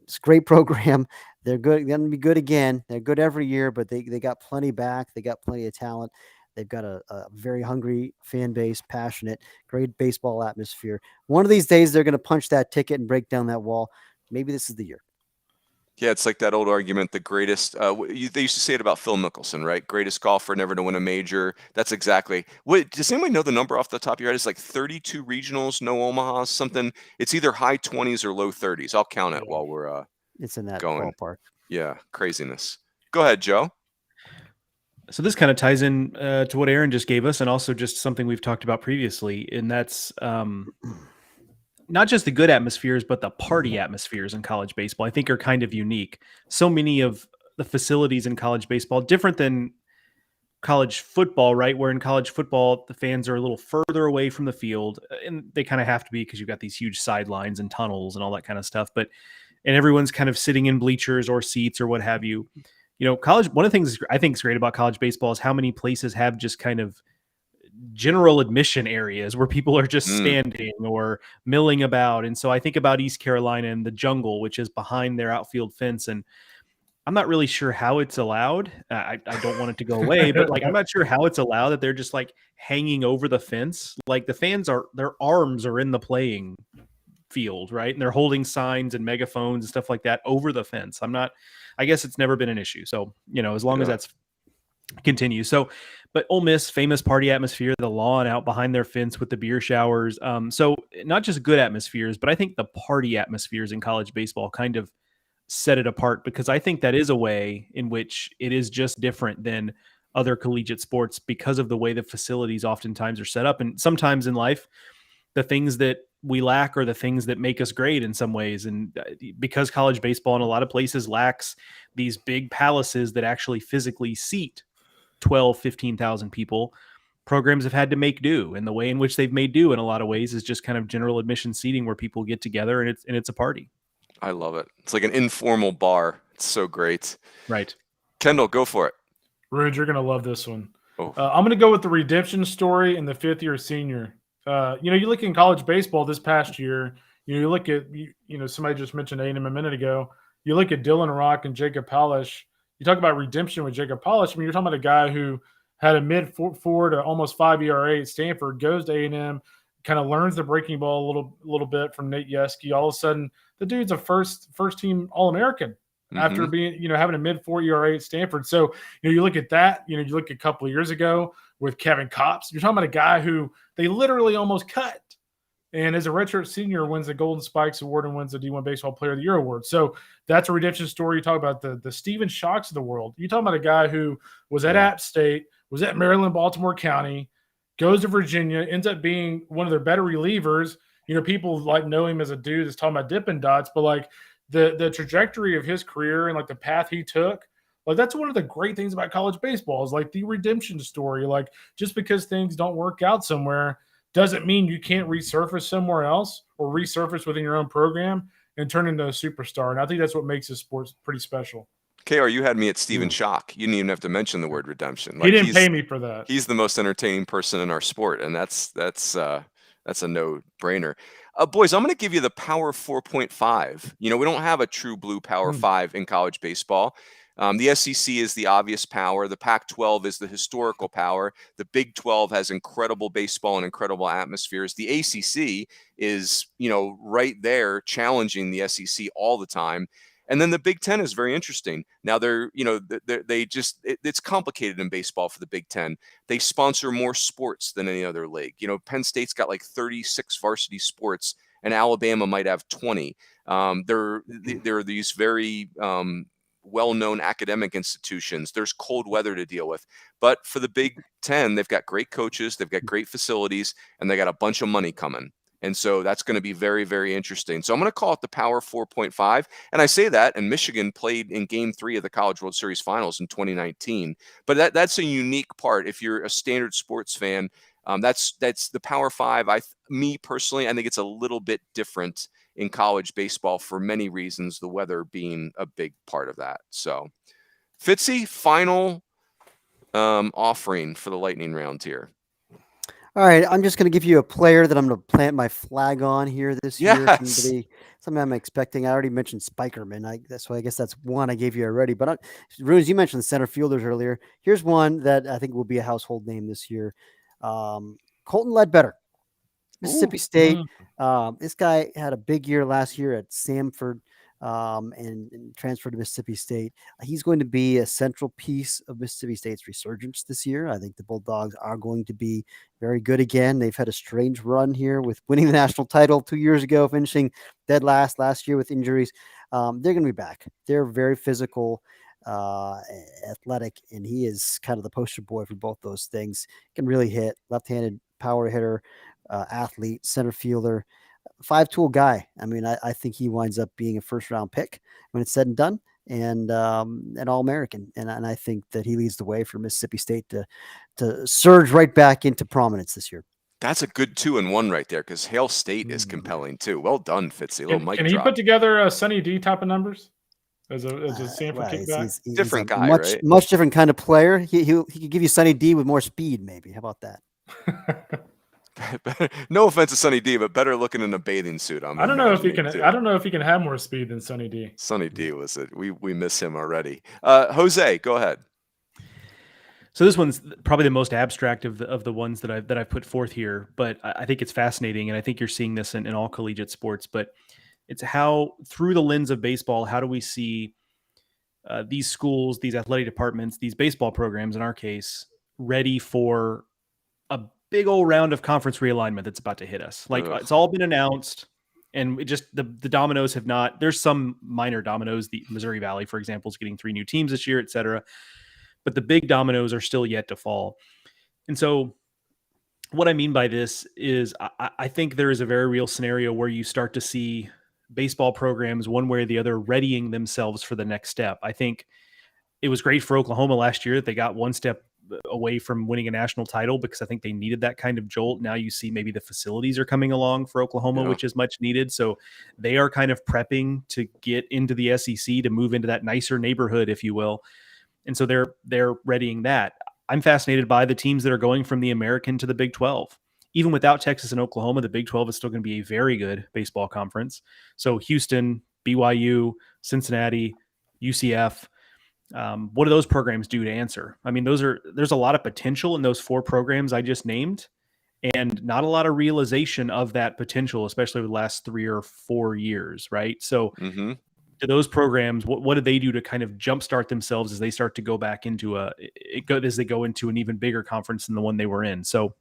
It's a great program. They're good. They're going to be good again. They're good every year, but they got plenty back. They got plenty of talent. They've got a very hungry fan base, passionate, great baseball atmosphere. One of these days, they're going to punch that ticket and break down that wall. Maybe this is the year. Yeah, it's like that old argument, the greatest. They used to say it about Phil Mickelson, right? Greatest golfer never to win a major. That's exactly. Does anyone know the number off the top of your head? It's like 32 regionals, no Omahas, something. It's either high 20s or low 30s. I'll count it while we're it's in that going. ballpark. Yeah, craziness. Go ahead, Joe. So this kind of ties in to what Aaron just gave us, and also just something we've talked about previously, and that's not just the good atmospheres, but the party atmospheres in college baseball, I think, are kind of unique. So many of the facilities in college baseball, different than college football, right? Where in college football, the fans are a little further away from the field, and they kind of have to be because you've got these huge sidelines and tunnels and all that kind of stuff. And everyone's kind of sitting in bleachers or seats or what have you. College, one of the things I think is great about college baseball is how many places have just kind of general admission areas where people are just standing or milling about. And so I think about East Carolina and the jungle, which is behind their outfield fence. And I'm not really sure how it's allowed. I don't want it to go away, but I'm not sure how it's allowed that they're just hanging over the fence. Like, the fans their arms are in the playing field, right? And they're holding signs and megaphones and stuff like that over the fence. I guess it's never been an issue. So, as long as that's continues. So, but Ole Miss, famous party atmosphere, the lawn out behind their fence with the beer showers. So not just good atmospheres, but I think the party atmospheres in college baseball kind of set it apart, because I think that is a way in which it is just different than other collegiate sports because of the way the facilities oftentimes are set up. And sometimes in life, the things that we lack are the things that make us great in some ways. And because college baseball in a lot of places lacks these big palaces that actually physically seat 12, 15,000 people, programs have had to make do. And the way in which they've made do in a lot of ways is just kind of general admission seating where people get together and it's a party. I love it. It's like an informal bar. It's so great. Right. Kendall, go for it. Rude, you're going to love this one. Oh. I'm going to go with the redemption story in the fifth-year senior. You look in college baseball this past year, you look at, somebody just mentioned A&M a minute ago. You look at Dylan Rock and Jacob Polish. You talk about redemption with Jacob Polish. I mean, you're talking about a guy who had a mid-4 to almost 5 ERA at Stanford, goes to A&M, kind of learns the breaking ball a little bit from Nate Yeske. All of a sudden, the dude's a first-team All-American. After being, having a mid-4 ERA at Stanford. So, you look at that, you look at a couple of years ago with Kevin Kopps, you're talking about a guy who they literally almost cut. And as a redshirt senior, wins the Golden Spikes Award and wins the D1Baseball Player of the Year Award. So that's a redemption story. You talk about the Steven Shocks of the world. You're talking about a guy who was at App State, was at Maryland, Baltimore County, goes to Virginia, ends up being one of their better relievers. People know him as a dude that's talking about Dippin' Dots, but the trajectory of his career and the path he took, that's one of the great things about college baseball is the redemption story. Just because things don't work out somewhere doesn't mean you can't resurface somewhere else or resurface within your own program and turn into a superstar. And I think that's what makes this sport pretty special. KR, you had me at Steven Shock. You didn't even have to mention the word redemption. He didn't pay me for that. He's the most entertaining person in our sport, and that's a no-brainer. Boys, I'm going to give you the Power 4.5. We don't have a true blue Power 5 in college baseball. The SEC is the obvious power. The Pac-12 is the historical power. The Big 12 has incredible baseball and incredible atmospheres. The ACC is, right there challenging the SEC all the time. And then the Big Ten is very interesting. Now it's complicated in baseball for the Big Ten. They sponsor more sports than any other league. Penn State's got 36 varsity sports, and Alabama might have 20. There are these very well-known academic institutions. There's cold weather to deal with. But for the Big Ten, they've got great coaches, they've got great facilities, and they got a bunch of money coming. And so that's going to be very, very interesting. So I'm going to call it the Power 4.5. And I say that, and Michigan played in Game 3 of the College World Series Finals in 2019. But that's a unique part. If you're a standard sports fan, that's the Power 5. Me personally, I think it's a little bit different in college baseball for many reasons, the weather being a big part of that. So, Fitzy, final offering for the lightning round here. All right, I'm just going to give you a player that I'm going to plant my flag on here this year. Something I'm expecting. I already mentioned Spikerman. So I guess that's one I gave you already. But Runes, you mentioned the center fielders earlier. Here's one that I think will be a household name this year. Colton Ledbetter, Mississippi State. This guy had a big year last year at Samford. And transferred to Mississippi State. He's going to be a central piece of Mississippi State's resurgence this year. I think the Bulldogs are going to be very good again. They've had a strange run here with winning the national title 2 years ago, finishing dead last year with injuries. They're going to be back. They're very physical, athletic, and he is kind of the poster boy for both those things. Can really hit, left-handed power hitter, athlete, center fielder. 5-tool guy. I mean, I think he winds up being a first-round pick when it's said and done, and an All-American. And I think that he leads the way for Mississippi State to surge right back into prominence this year. That's a good 2-1 right there, because Hail State is compelling too. Well done, Fitzy. Can he put together a Sunny D type of numbers as a Sanford kickback? He's different guy, right? Much different kind of player. He could give you Sunny D with more speed, maybe. How about that? No offense to Sunny D, but better looking in a bathing suit. I don't know if he can. I don't know if he can have more speed than Sunny D. Sunny D was it. We miss him already. Jose, go ahead. So this one's probably the most abstract of the ones that I've put forth here, but I think it's fascinating, and I think you're seeing this in all collegiate sports. But it's how, through the lens of baseball, how do we see these schools, these athletic departments, these baseball programs, in our case, ready for a big old round of conference realignment that's about to hit us. It's all been announced, and it just the dominoes have not. There's some minor dominoes. The Missouri Valley, for example, is getting 3 new teams this year, et cetera. but the big dominoes are still yet to fall. And so what I mean by this is I think there is a very real scenario where you start to see baseball programs one way or the other readying themselves for the next step. I think it was great for Oklahoma last year that they got one step away from winning a national title, because I think they needed that kind of jolt. Now you see maybe the facilities are coming along for Oklahoma, which is much needed. So they are kind of prepping to get into the SEC, to move into that nicer neighborhood, if you will. And so they're readying that. I'm fascinated by the teams that are going from the American to the Big 12. Even without Texas and Oklahoma, the Big 12 is still going to be a very good baseball conference. So Houston, BYU, Cincinnati, UCF, what do those programs do to answer? I mean, there's a lot of potential in those 4 programs I just named, and not a lot of realization of that potential, especially over the last 3 or 4 years, right? So to those programs, what do they do to kind of jumpstart themselves as they start to go back into as they go into an even bigger conference than the one they were in? So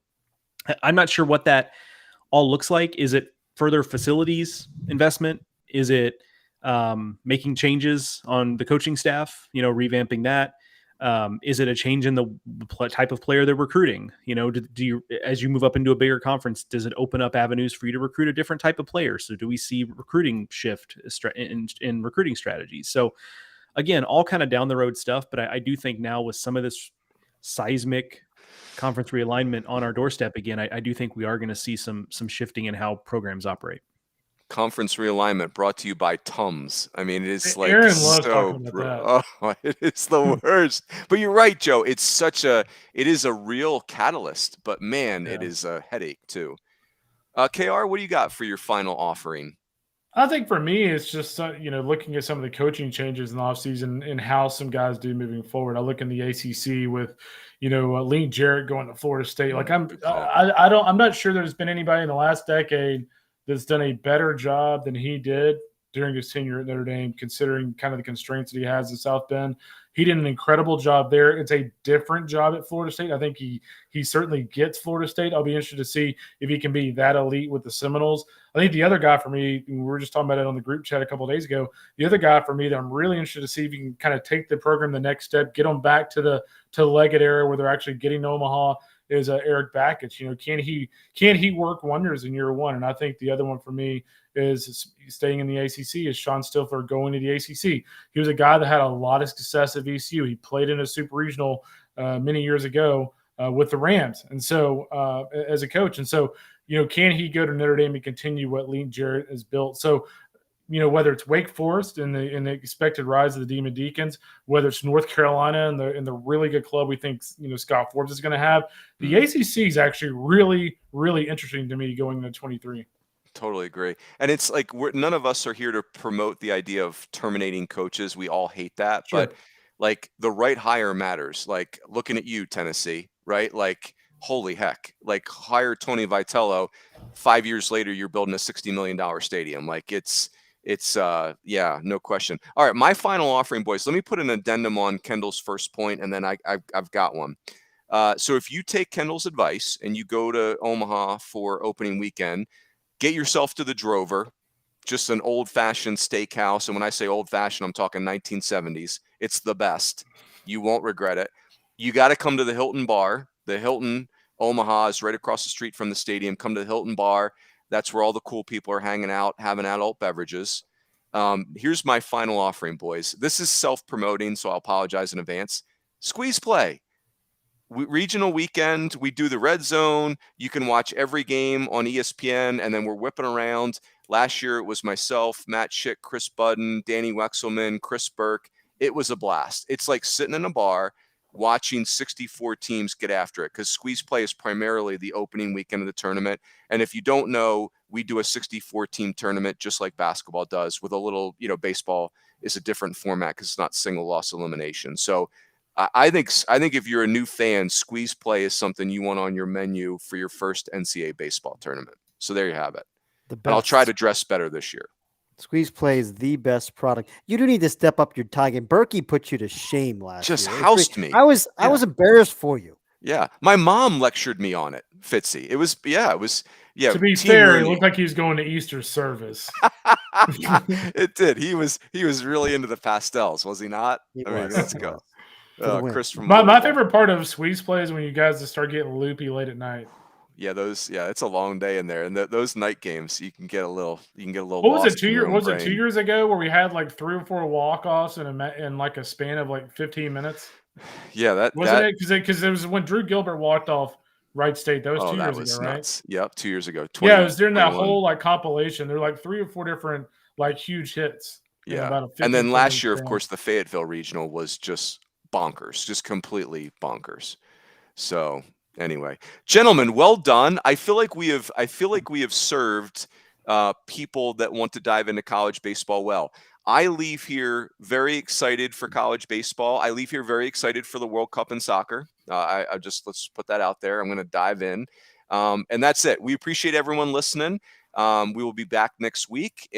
I'm not sure what that all looks like. Is it further facilities investment? Is it making changes on the coaching staff, revamping that? Is it a change in the type of player they're recruiting? Do you, as you move up into a bigger conference, does it open up avenues for you to recruit a different type of player? So do we see recruiting shift in recruiting strategies? So again, all kind of down the road stuff, but I do think now with some of this seismic conference realignment on our doorstep again, I do think we are going to see some shifting in how programs operate. Conference realignment brought to you by Tums. I mean, it is like Aaron loves talking about that. It is the worst. But you're right, Joe. It is a real catalyst, but man, it is a headache too. KR, what do you got for your final offering? I think for me, it's just, looking at some of the coaching changes in the offseason and how some guys do moving forward. I look in the ACC with, Link Jarrett going to Florida State. Like I'm not sure there's been anybody in the last decade that's done a better job than he did during his tenure at Notre Dame, considering kind of the constraints that he has in South Bend. He did an incredible job there. It's a different job at Florida State. I think he certainly gets Florida State. I'll be interested to see if he can be that elite with the Seminoles. I think the other guy for me, we were just talking about it on the group chat a couple of days ago, the other guy for me that I'm really interested to see if he can kind of take the program the next step, get them back to the Leggett era where they're actually getting to Omaha, is Eric Bakich. Can he work wonders in year one? And I think the other one for me is staying in the ACC is Sean Stilfer going to the ACC. He was a guy that had a lot of success at VCU. He played in a super regional many years ago with the Rams, and so as a coach. And so, can he go to Notre Dame and continue what Link Jarrett has built? So, whether it's Wake Forest in the expected rise of the Demon Deacons, whether it's North Carolina and the really good club we think Scott Forbes is going to have, the ACC is actually really, really interesting to me going into 23. Totally agree. And it's like none of us are here to promote the idea of terminating coaches. We all hate that. Sure. But like the right hire matters. Like looking at you, Tennessee, right? Like, holy heck, like hire Tony Vitello. 5 years later, you're building a $60 million stadium. Like it's no question. All right. My final offering, boys, let me put an addendum on Kendall's first point, and then I've got one. So if you take Kendall's advice and you go to Omaha for opening weekend, get yourself to the Drover, just an old-fashioned steakhouse. And when I say old-fashioned, I'm talking 1970s. It's the best. You won't regret it. You got to come to the Hilton Bar. The Hilton Omaha is right across the street from the stadium. Come to the Hilton Bar. That's where all the cool people are hanging out, having adult beverages. Here's my final offering, boys. This is self-promoting, so I'll apologize in advance. Squeeze Play. Regional weekend, we do the Red Zone. You can watch every game on ESPN, and then we're whipping around. Last year, it was myself, Matt Schick, Chris Budden, Danny Wexelman, Chris Burke. It was a blast. It's like sitting in a bar watching 64 teams get after it, because Squeeze Play is primarily the opening weekend of the tournament. And if you don't know, we do a 64-team tournament just like basketball does, with a little, baseball is a different format because it's not single loss elimination. So I think if you're a new fan, Squeeze Play is something you want on your menu for your first NCAA baseball tournament. So there you have it. And I'll try to dress better this year. Squeeze Play is the best product. You do need to step up your target. Berkey put you to shame last year. Just housed me. I was embarrassed for you. Yeah. My mom lectured me on it, Fitzy. It was. To be fair, it looked like he was going to Easter service. It did. He was really into the pastels, was he not? Let's go. Chris from my favorite part of Sweets Play is when you guys just start getting loopy late at night. Yeah, it's a long day in there, and those night games you can get a little. What was it 2 years? Was it 2 years ago where we had like 3 or 4 walk-offs in like a span of like 15 minutes? Yeah, that wasn't it because it was when Drew Gilbert walked off Wright State. That was 2 years ago, right? Nuts. Yep, 2 years ago. Yeah, it was during that whole like compilation. There were like 3 or 4 different like huge hits. Yeah, and then last year, of course, the Fayetteville Regional was just bonkers, just completely bonkers. So anyway, gentlemen, well done. I feel like we have served people that want to dive into college baseball well. I leave here very excited for college baseball. I leave here very excited for the World Cup in soccer. Let's put that out there. I'm going to dive in, and that's it. We appreciate everyone listening. We will be back next week.